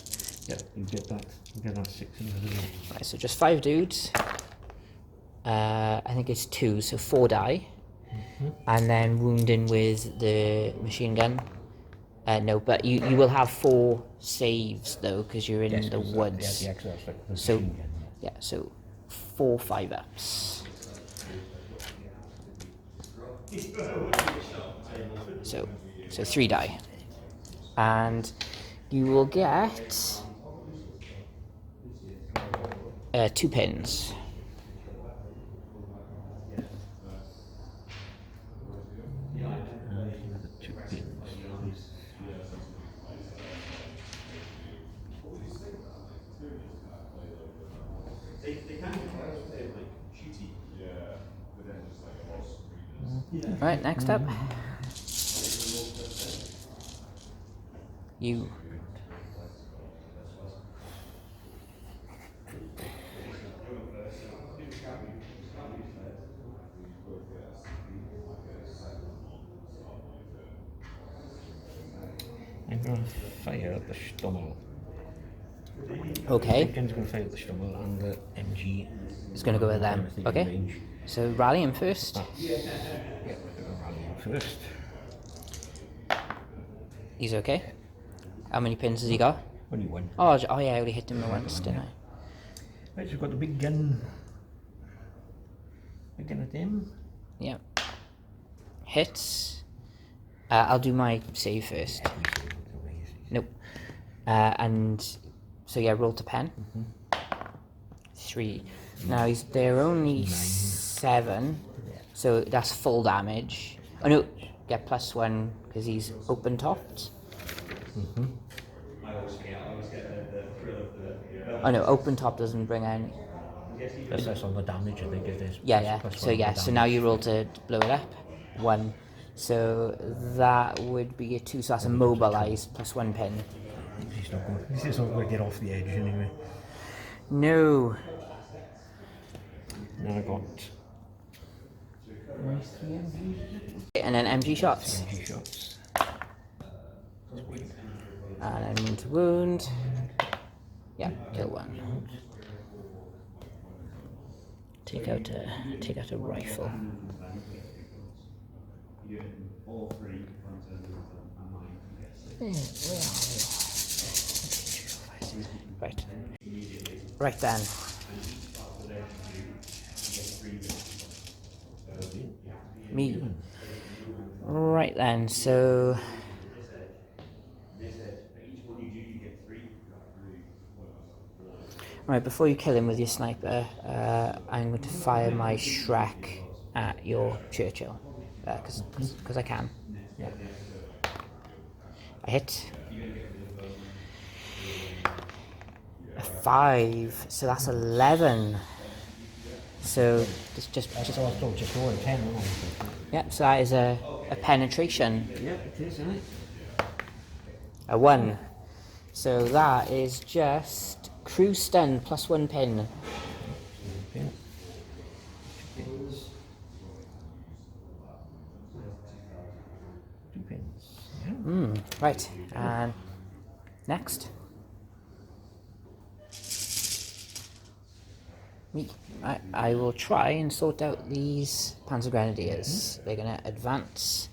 Yeah, you get that 6 in the video. Right, so just 5 dudes. I think it's 2, so 4 die. And then wounding with the machine gun. No, but you will have 4 saves though, because you're in the woods. Yeah, the extra like the So, machine gun, yeah, so 4 5-ups. So 3 die. And you will get 2 pins. Another 2 pins. Right, next up. You. I'm going to fire at the Stummel. Okay, The gun's going to fire at the Stummel and the MG. it's going to go with them. Okay, Range. so rally him first. Yeah, we're going to rally him first. He's okay. How many pins has he got? Only 1. Oh yeah, I already hit him once, didn't I? Right, so we've got the big gun. Big gun at him. Yeah. Hits. I'll do my save first. Nope. And so yeah, roll to pen. 3. Now they're only 7, so that's full damage. Oh no, get +1 because he's open topped. Oh no, open top doesn't bring any. That's on the damage, I think it is. Yeah. Plus So one on yeah, the so now you damage. roll to blow it up. 1. So that would be a 2, so that's immobilized +1 pin. He's not going to get off the edge anyway. No. Now I got And then MG shots. MG shots. And then wound to wound. Yeah, kill 1. Take out a rifle. Right then. Me. Right then, so right, before you kill him with your sniper, I'm going to fire my Shrek at your Churchill, because I can. Yeah. I hit. A 5, so that's 11. So just roll a 10. yep. So that is a penetration. Yeah, it is, isn't it? A 1. So that is just crew stun +1 pin. Pin. 2 pins. Yeah. Right, and next. Me. I will try and sort out these Panzergrenadiers. They're going to advance.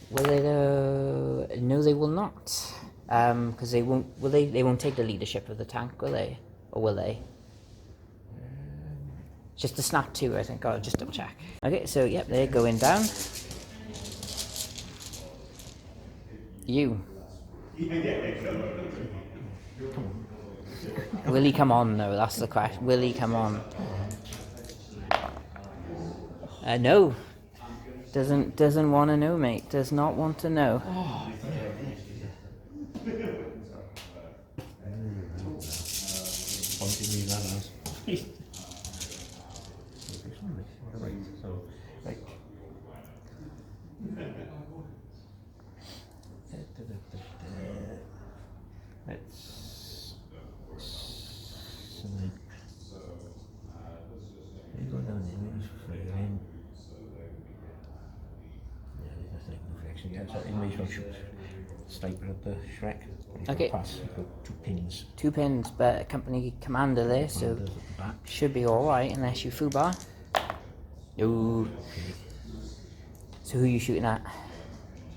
Will they though? No, they will not. Because they won't. Will they? They won't take the leadership of the tank, will they? Or will they? Just the snap 2, I think. I'll just double check. Okay, so yep, they're going down. You. Will he come on though? That's the question. Will he come on? No. Doesn't want to know, mate. Does not want to know. Right, so, right. Let's snipe. You go down there, maybe fire in. Yeah, there's a sniper reflection. Yeah, so anyways, we'll shoot sniper at the Shrek. Okay. Pass. You've got 2 pins. 2 pins, but a company commander there, so Commanders at the back. should be alright unless you foobar. No. Okay. So who are you shooting at? So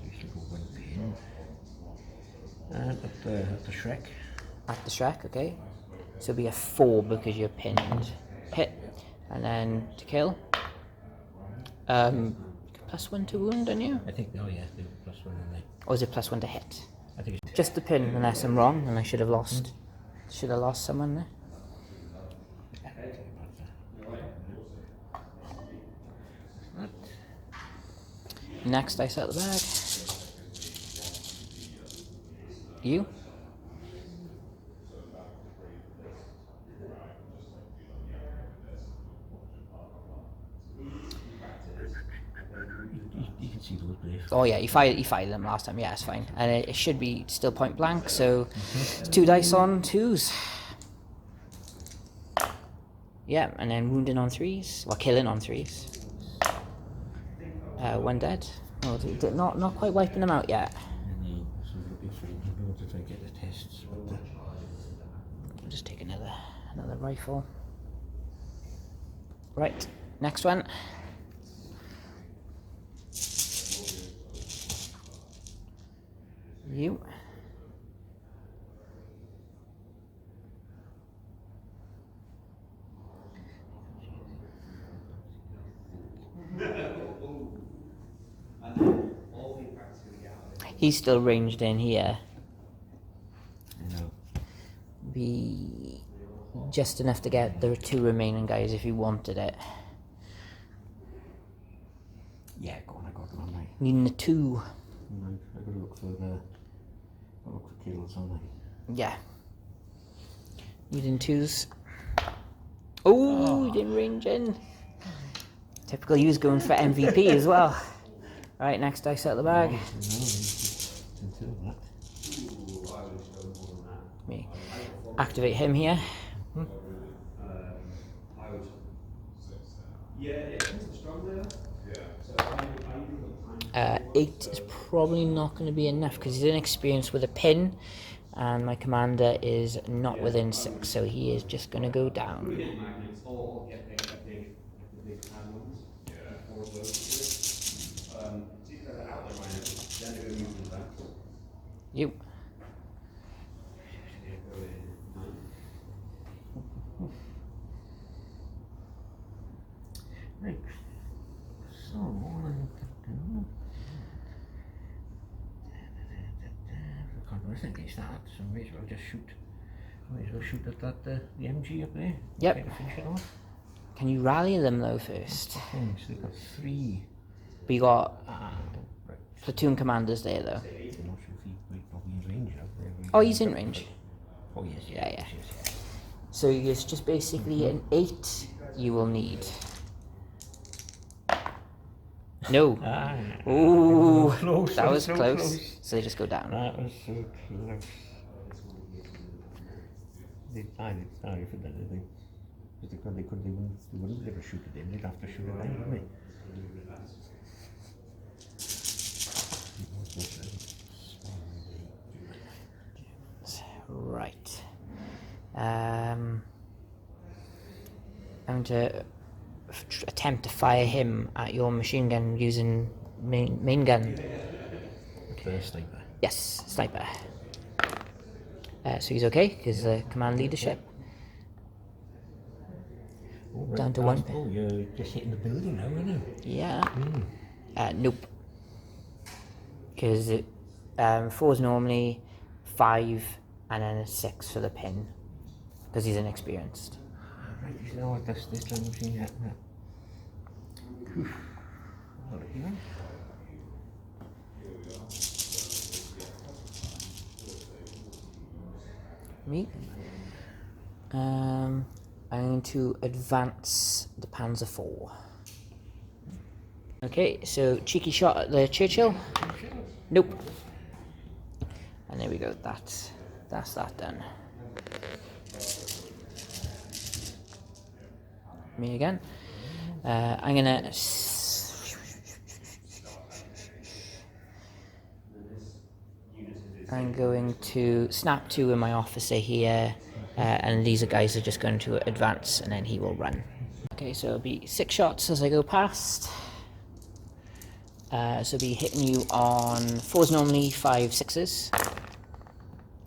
you should go 1 pin. And at the Shrek. At the Shrek, okay. So it'll be a 4 because you're pinned. Hit. And then to kill. +1 to wound, don't you? I think, oh yeah, they were +1 on there. Or is it +1 to hit? I think it's Just the pin, unless I'm wrong, and I should have lost. Should have lost someone there. Next, I set the bag. You? you can see those brave. Oh yeah, you fired them last time. Yeah, it's fine, and it should be still point blank. So it's 2 dice on 2s. Yeah, and then wounding on 3s, well, killing on 3s. 1 dead. Oh, not quite wiping them out yet. No, so we'll be afraid we're going to try and get the tests. But I'll just take another rifle. Right, next one. You. He's still ranged in here. Be just enough to get the 2 remaining guys if you wanted it. Yeah, go on, I got them on me. Needing the 2. Right, I gotta look for kills, aren't I? Yeah. Needing 2s. Oh, you didn't range in. Typical you's going for MVP as well. Right, next dice out of the bag. Me activate him here. 8 is probably not going to be enough because he's inexperienced with a pin, and my commander is not within 6, so he is just going to go down. You. Right. So, all I need to do... I can't do anything against that, so I may as well just shoot. I may as well shoot at that, the MG up there. Yep. Try to finish it off. Can you rally them though first? Things, they've got 3. But you got Right. platoon commanders there though. I'm not sure if he's probably in range now. Oh, he's in range. Oh, yes, Yeah, yeah. yes. So it's just basically an 8 you will need. No. Ooh, Close, that was so close. So they just go down. That was so close. They sorry for that, I think. Because they wouldn't ever shoot it in, they'd have to shoot it down, wouldn't they? Right. I'm going to attempt to fire him at your machine gun using main gun. The sniper. Yes, sniper. So he's okay because command leadership. Oh, right. Down to 1. Oh, you're just hitting the building now, aren't you? Yeah. Nope. Because 4 is normally 5 and then a 6 for the pin. Because he's inexperienced. Right, you know what, this time machine yet. Me. I'm going to advance the Panzer IV. Okay, so cheeky shot at the Churchill. Nope. And there we go. That's that done. Me again. I'm gonna. I'm going to snap 2 in my officer here, and these guys are just going to advance, and then he will run. Okay, so it'll be 6 shots as I go past. So it'll be hitting you on 4s normally, 5 6s.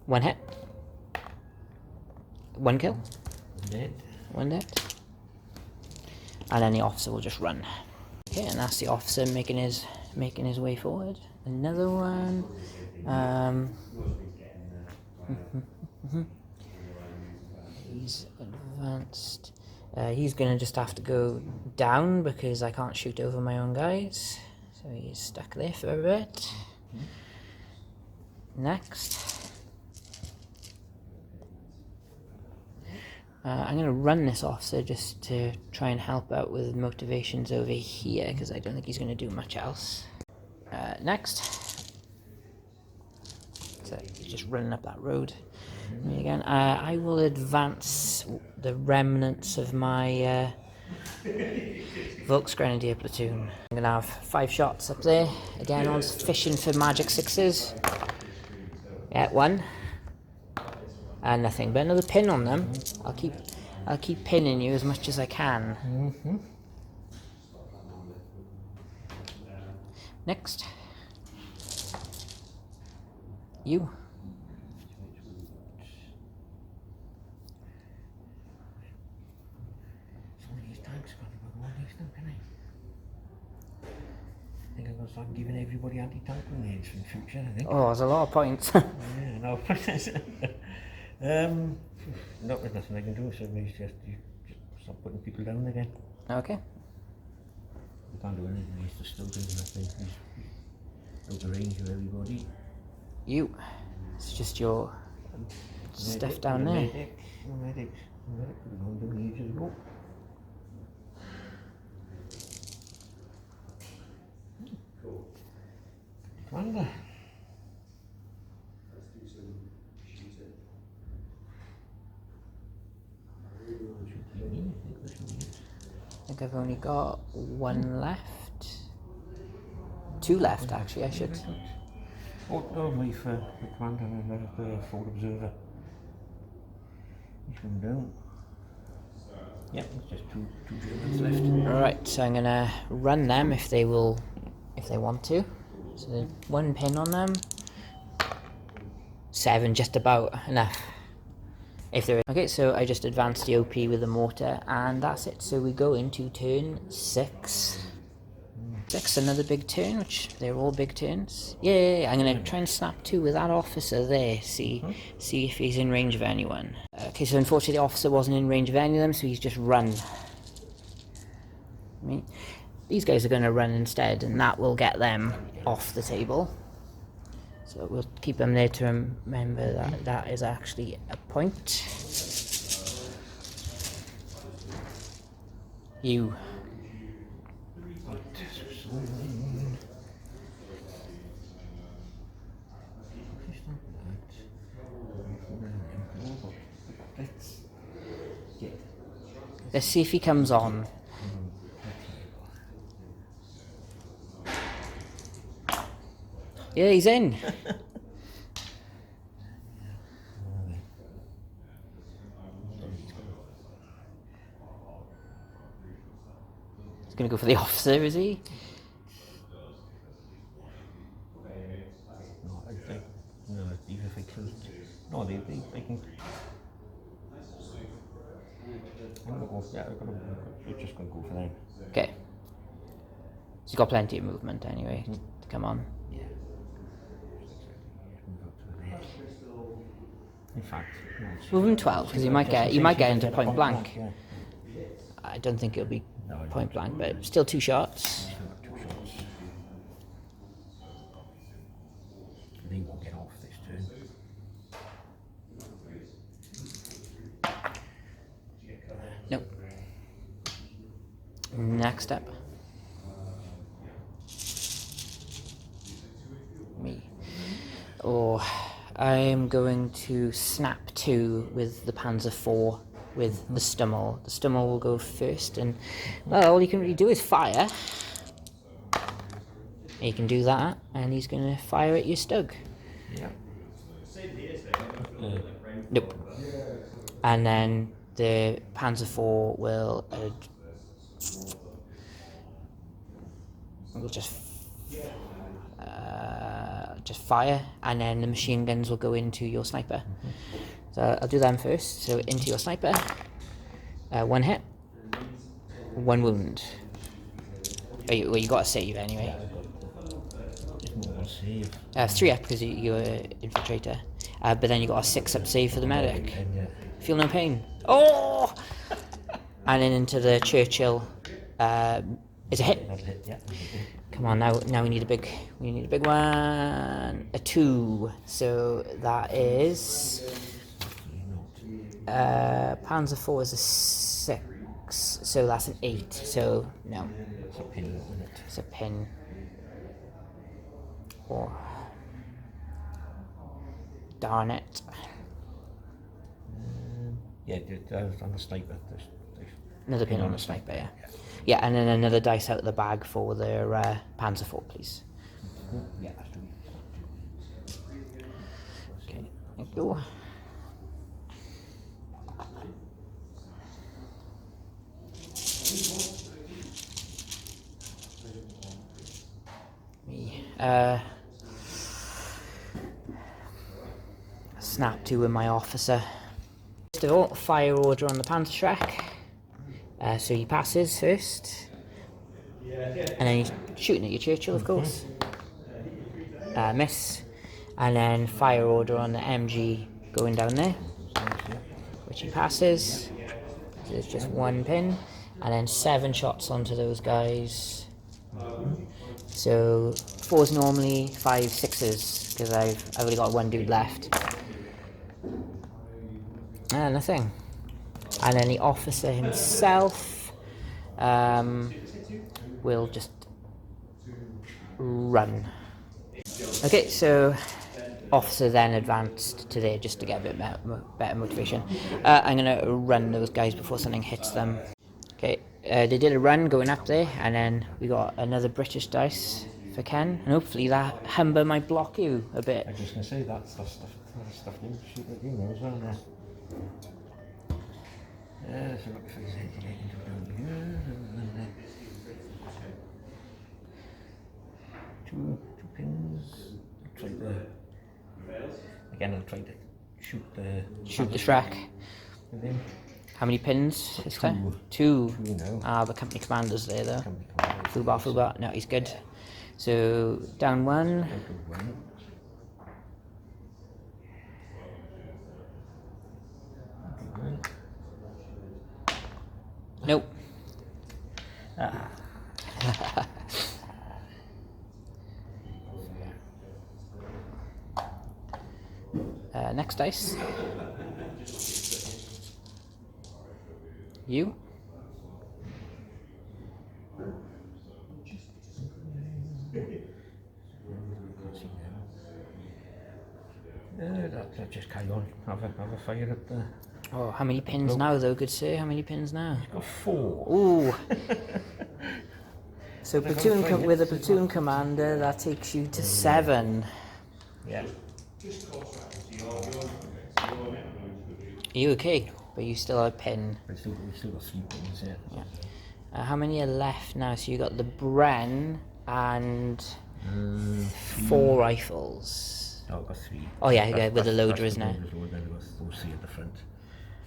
1 hit. 1 kill. Dead. 1 dead. And then the officer will just run. Okay, and that's the officer making his way forward. Another one. He's advanced. He's gonna just have to go down because I can't shoot over my own guys. So he's stuck there for a bit. Next. I'm going to run this officer just to try and help out with motivations over here because I don't think he's going to do much else. Next. So he's just running up that road. Me again. I will advance the remnants of my Volksgrenadier platoon. I'm going to have 5 shots up there. Again, I was fishing for magic 6s. Yeah, 1. And nothing but another pin on them. I'll keep pinning you as much as I can. Next. You. Some of these tanks got to go on these now, can I? I think I'm going to start giving everybody anti-tank grenades in the future, I think. Oh, there's a lot of points. Yeah, no. No, there's nothing I can do, so it's just you just stop putting people down again. Okay. You can't do anything, he's just still doing nothing. He's out of range of everybody. You. It's just your stuff down there. Medic, medic, we don't need you to go. Commander. I think I've only got one left. Two left, actually, I should. Oh, wait for the commander and the forward observer. He's going down. Yep, it's just two Germans left. Alright, so I'm gonna run them if they want to. So 1 pin on them. 7, just about enough. If there is. Okay, so I just advanced the OP with the mortar, and that's it. So we go into turn 6. 6, another big turn, which they're all big turns. Yeah, I'm gonna try and snap 2 with that officer there. See if he's in range of anyone. Okay, so unfortunately the officer wasn't in range of any of them, so he's just run. I mean, these guys are gonna run instead, and that will get them off the table. So we'll keep them there to remember that that is actually a point. You. Let's see if he comes on. Yeah, he's in. He's gonna go for the officer, is he? No, even if they kill. No, they can. I'm gonna go. Yeah, we're just gonna go for them. Okay. He's got plenty of movement anyway to come on. Yeah. In fact, Move him 12 because you might get into point blank. Yeah. I don't think it'll be point blank, but still 2 shots. 2 shots. They won't get off this turn. Nope. Next up. Me. Oh, I'm going to snap 2 with the Panzer IV with the Stummel. The Stummel will go first, and well, all you can really do is fire. He can do that, and he's going to fire at your Stug. Yeah. Nope. And then the Panzer IV will just fire, and then the machine guns will go into your sniper. So I'll do them first. So into your sniper. 1 hit, 1 wound. Well, you got a save anyway. 3 up because you're infiltrator. But then you got a 6 up save for the medic. Feel no pain. Oh! And then into the Churchill. It's a hit. Come on, now we need a big one. A 2. So that is Panzer IV is a 6. So that's an 8. So no. It's a pin, isn't it? It's a pin. Oh. Darn it. Yeah, on the sniper. Another pin on the sniper, yeah. Yeah, and then another dice out of the bag for the Panzer IV, please. Yeah, that's true. Okay, thank you. Me. Snap 2 with my officer. First of all, fire order on the Panzerschreck. So he passes first. And then he's shooting at your Churchill, of course. Miss. And then fire order on the MG going down there. which he passes. There's just 1 pin, and then 7 shots onto those guys. So 4s normally, 5 6s, because I've only got 1 dude left. Nothing. And then the officer himself will just run. Okay, so officer then advanced to there just to get a bit better motivation. I'm going to run those guys before something hits them. Okay, they did a run going up there, and then we got another British dice for Ken, and hopefully that Humber might block you a bit. I was just going to say, that's stuff you shoot at you know as well now. So look if I can go down here, and then two pins. I'll try to shoot the Shrek. How many pins this time? 2. Now. The company commander's there though. Fubar. No, he's good. So down 1. Nope. Next dice. You. Just carry on. Have a fire up there. Oh, how many pins now though, good sir? How many pins now? Got 4. Ooh. So with a platoon commander, that takes you to 7. Yeah. Are you okay? But you still have a pin. We still got 3 pins, Yeah. How many are left now? So you got the Bren and 4 rifles. No, I've got 3. Oh yeah, with the loader, isn't it? Then I've got those 3 at the front.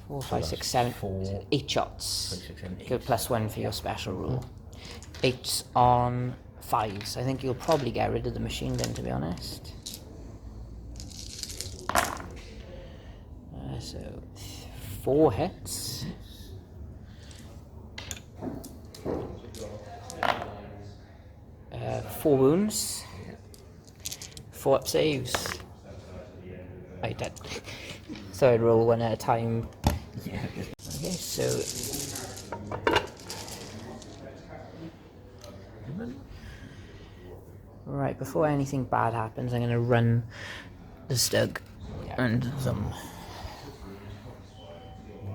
4, 5, 6, 7, 8 shots. 5, 6, 7, 8. Good, +1 for your special rule. 8s on 5s. I think you'll probably get rid of the machine gun, to be honest. So 4 hits. 4 wounds. 4 up saves. I did. So I'd roll 1 at a time. Yeah. Okay, so right before anything bad happens, I'm gonna run the stug and some.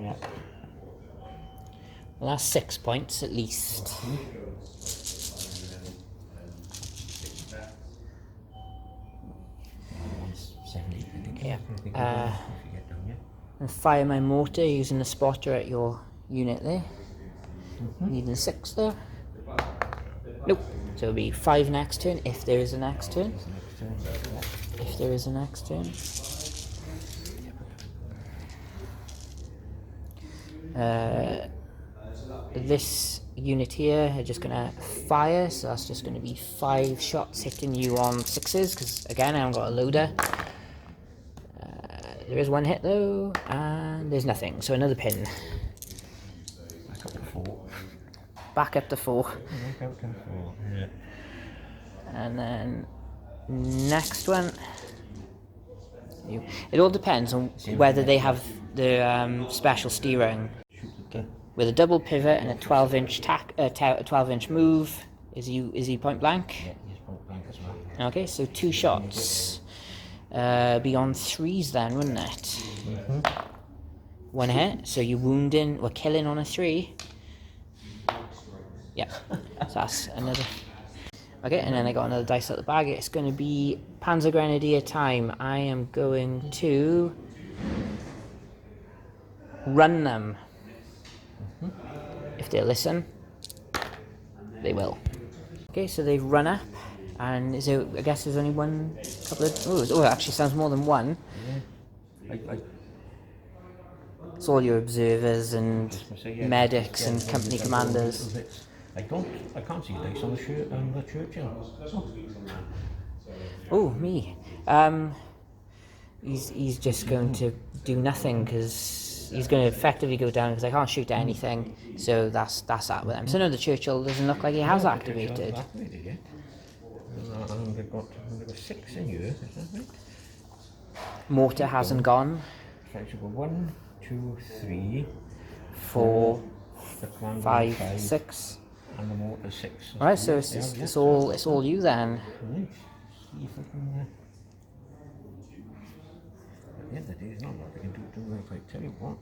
Yeah. Well, that's 6 points at least. Yeah. And fire my mortar using the spotter at your unit there. Needing 6 though. Nope. So it'll be 5 next turn if there is a next turn. If there is a next turn. This unit here are just gonna fire, so that's just gonna be 5 shots hitting you on 6s, because again I haven't got a loader. There is 1 hit though, and there's nothing, so another pin. Back up to 4. Back up to 4. Back up to 4, yeah. And then next one. It all depends on whether they have the special steering. Okay. With a double pivot and a 12-inch 12-inch move, is he point blank? Yeah, he's point blank as well. Okay, so 2 shots. Be on 3s then, wouldn't it? 1 hit, so you're wounding or killing on a 3. Yeah, so that's another. Okay, and then I got another dice out the bag. It's going to be Volksgrenadier time. I am going to run them. If they listen, they will. Okay, so they've run up, and I guess there's only one couple of. Oh, it actually sounds more than 1. Yeah. It's all your observers and medics and company commanders. I can't see dice on the shirt and the Churchill. Oh, me. He's just going to do nothing because he's going to effectively go down because I can't shoot anything. So that's that with him. So no, the Churchill doesn't look like he has activated. Activated yet. And they've got 6 in here, is that right? Mortar hasn't gone. Right, so we've got 1, 2, 3, 4, the command 5, 6. and the mortar 6. Alright, so it's all you then. Right. See if I can. At the end of the day, there's not a lot I can do if I tell you what.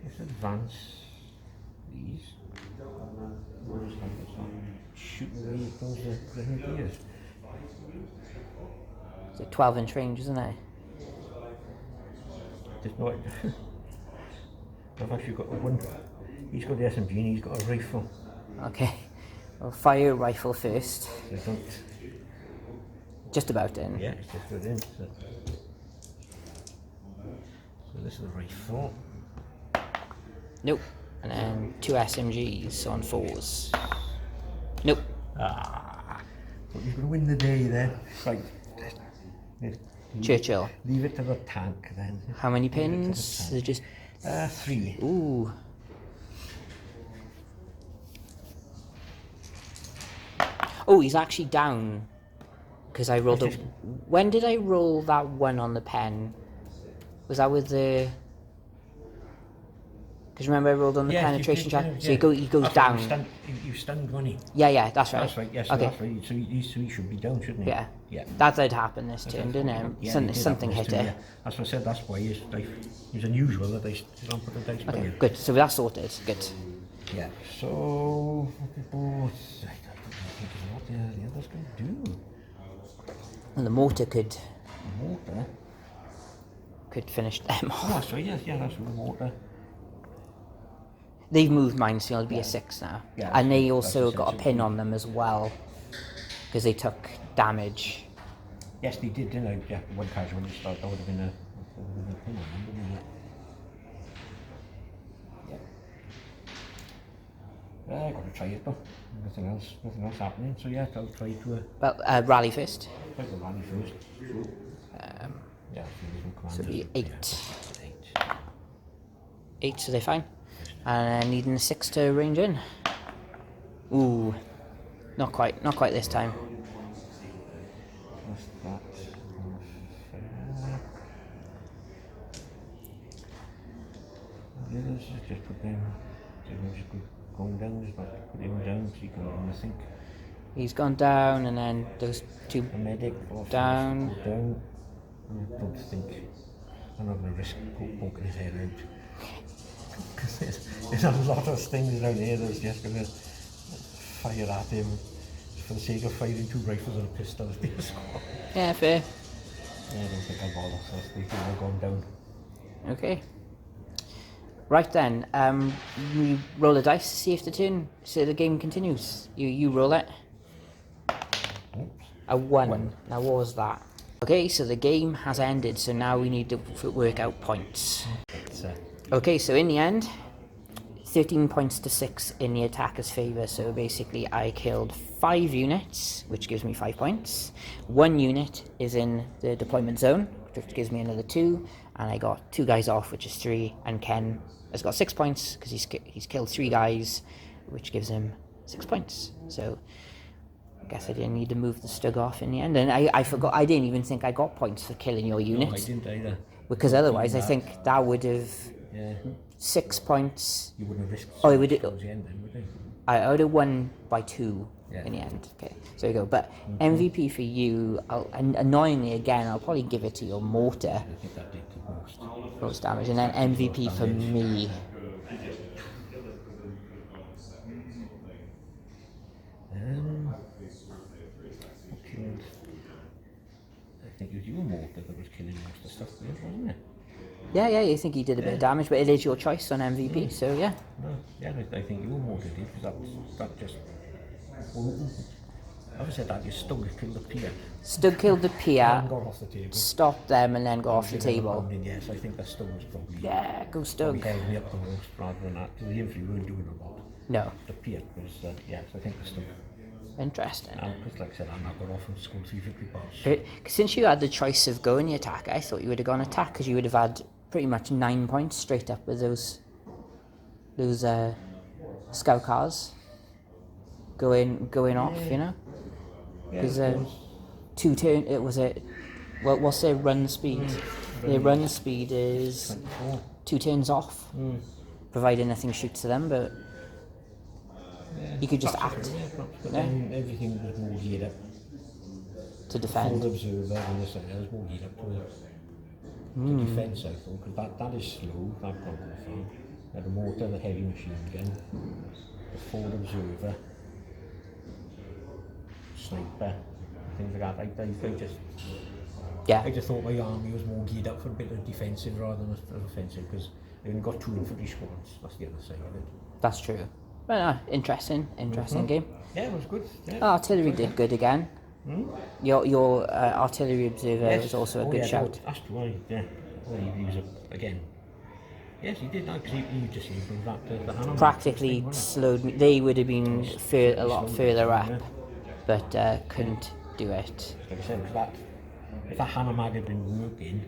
Let's advance these. We'll just have this on shooting away those grenadiers. It's a 12-inch range, isn't it? There's no. I've actually got one. He's got the SMG and he's got a rifle. Okay. Well, fire rifle first. So I don't. Just about in. Yeah, it's just within. So this is the rifle. Nope. And then 2 SMGs on 4s. Nope. Ah, but you're going to win the day then. Right. Churchill. Leave it to the tank then. How many pins? They're just 3. ooh. Oh, he's actually down. Because I rolled a... When did I roll that 1 on the pen? Was that with the... Because remember I rolled on the penetration check? So he goes down. You stunned, wasn't he? Yeah, that's right. That's right, yes, okay. That's right. So he should be down, shouldn't he? Yeah. Yeah. That did happen this turn, didn't it? Yeah, Something hit it. Yeah. That's what I said, that's why it's unusual that they don't put the dice by Okay, you. good. So that's sorted. Good. Yeah, so... I don't think what the others can do. And the mortar could Mortar? finish them off. Oh, that's right, yes, yeah, that's the mortar. They've moved mine, so it'll be a 6 now. Yeah, and they that's also a got a sensible pin on them as well, because they took damage. Yes, they did, didn't they? Yeah, one casualty start, that would have been a pin on them, wouldn't it? Yeah. I gotta try it though. Nothing else happening. So yeah, I'll try to Well, rally first. try the rally first. Yeah, So it'll be 8. 8. 8, so they're fine. And needing a 6 to range in. Ooh, not quite this time. What's that? The others just put them. Just going down. Just put him down so you can run the sink. He's gone down, and then those 2 The medic down. Down. I don't think I'm not going to risk poking his head out. Because there's a lot of things down here that's just going to fire at him for the sake of firing 2 rifles and a pistol. Yeah, fair. Yeah, I don't think I'll bother, so they think I've gone down. Okay. Right then, we roll a dice to see if the turn, so the game continues. You roll it. Oops. A 1. Now what was that? Okay, so the game has ended, so now we need to work out points. Okay, so in the end, 13 points to 6 in the attacker's favour. So basically I killed 5 units, which gives me 5 points. 1 unit is in the deployment zone, which gives me another 2. And I got 2 guys off, which is 3. And Ken has got 6 points, because he's killed 3 guys, which gives him 6 points. So I guess I didn't need to move the Stug off in the end. And I forgot, I didn't even think I got points for killing your unit. No, I didn't either. Because otherwise I think that would have... Yeah. 6 points. You wouldn't have risked Oh, it would. towards the end then, would you? I would have won by 2 Yeah. in the end. Okay, so there you go. But MVP for you, and annoyingly again, I'll probably give it to your mortar. I think that did the Most damage, and then MVP for me. Okay. I think it was your mortar that was killing most of the stuff there, wasn't it? Yeah, you think he did a bit of damage, but it is your choice on MVP, so yeah. No, yeah, I think your mortar did, because that just... Obviously that you Stug killed the pier. Stug killed the pier, And got off the table. stopped them, and then got off the table. Yes, I think that Stug was probably... Yeah, go Probably Stug. held me up the most rather than that, because the infantry weren't doing a lot. No. The pier was, yes, I think the Stug. Interesting. Because like I said, I'm not got off from school 350 pounds. Since you had the choice of going the attack, I thought you would have gone attack because you would have had pretty much 9 points straight up with those scout cars going off, you know. Because it was a what's their run speed? Their run speed is 24. 2 turns off, provided nothing shoots to them. But you could just act But then everything was more geared up. to The defend. forward observer and the center was more geared up to defence, I thought, because that is slow, that can't go far. Had the mortar, the heavy machine gun, the forward observer, sniper, things like that. I just thought my army was more geared up for a bit of defensive rather than offensive, because they only got 2 infantry squads. That's the other side of it. That's true. But interesting game. Yeah, it was good. Yeah. Artillery did good again. Your artillery observer was also a good shout. That's true. Yeah. Well, he was again. Yes, he did. Because he disabled the hammer. Practically slowed me. They would have been a lot further up, but couldn't do it. Like I said, if that hammer mag had been working,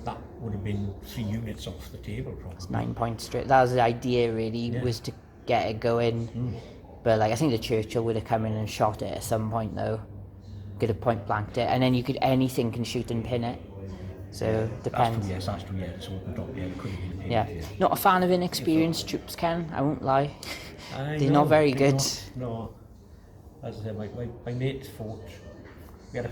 that would have been 3 units off the table probably. It's 9 points straight. That was the idea really, was to get it going. But like I think the Churchill would have come in and shot it at some point though. Could have point blanked it, and then anything can shoot and pin it. So depends. That's true. Yeah, it's open top. Yeah, it could have been pinned. Yeah. Not a fan of inexperienced troops, Ken. I won't lie. They're not very good. No. As I said, my mate fought. We had a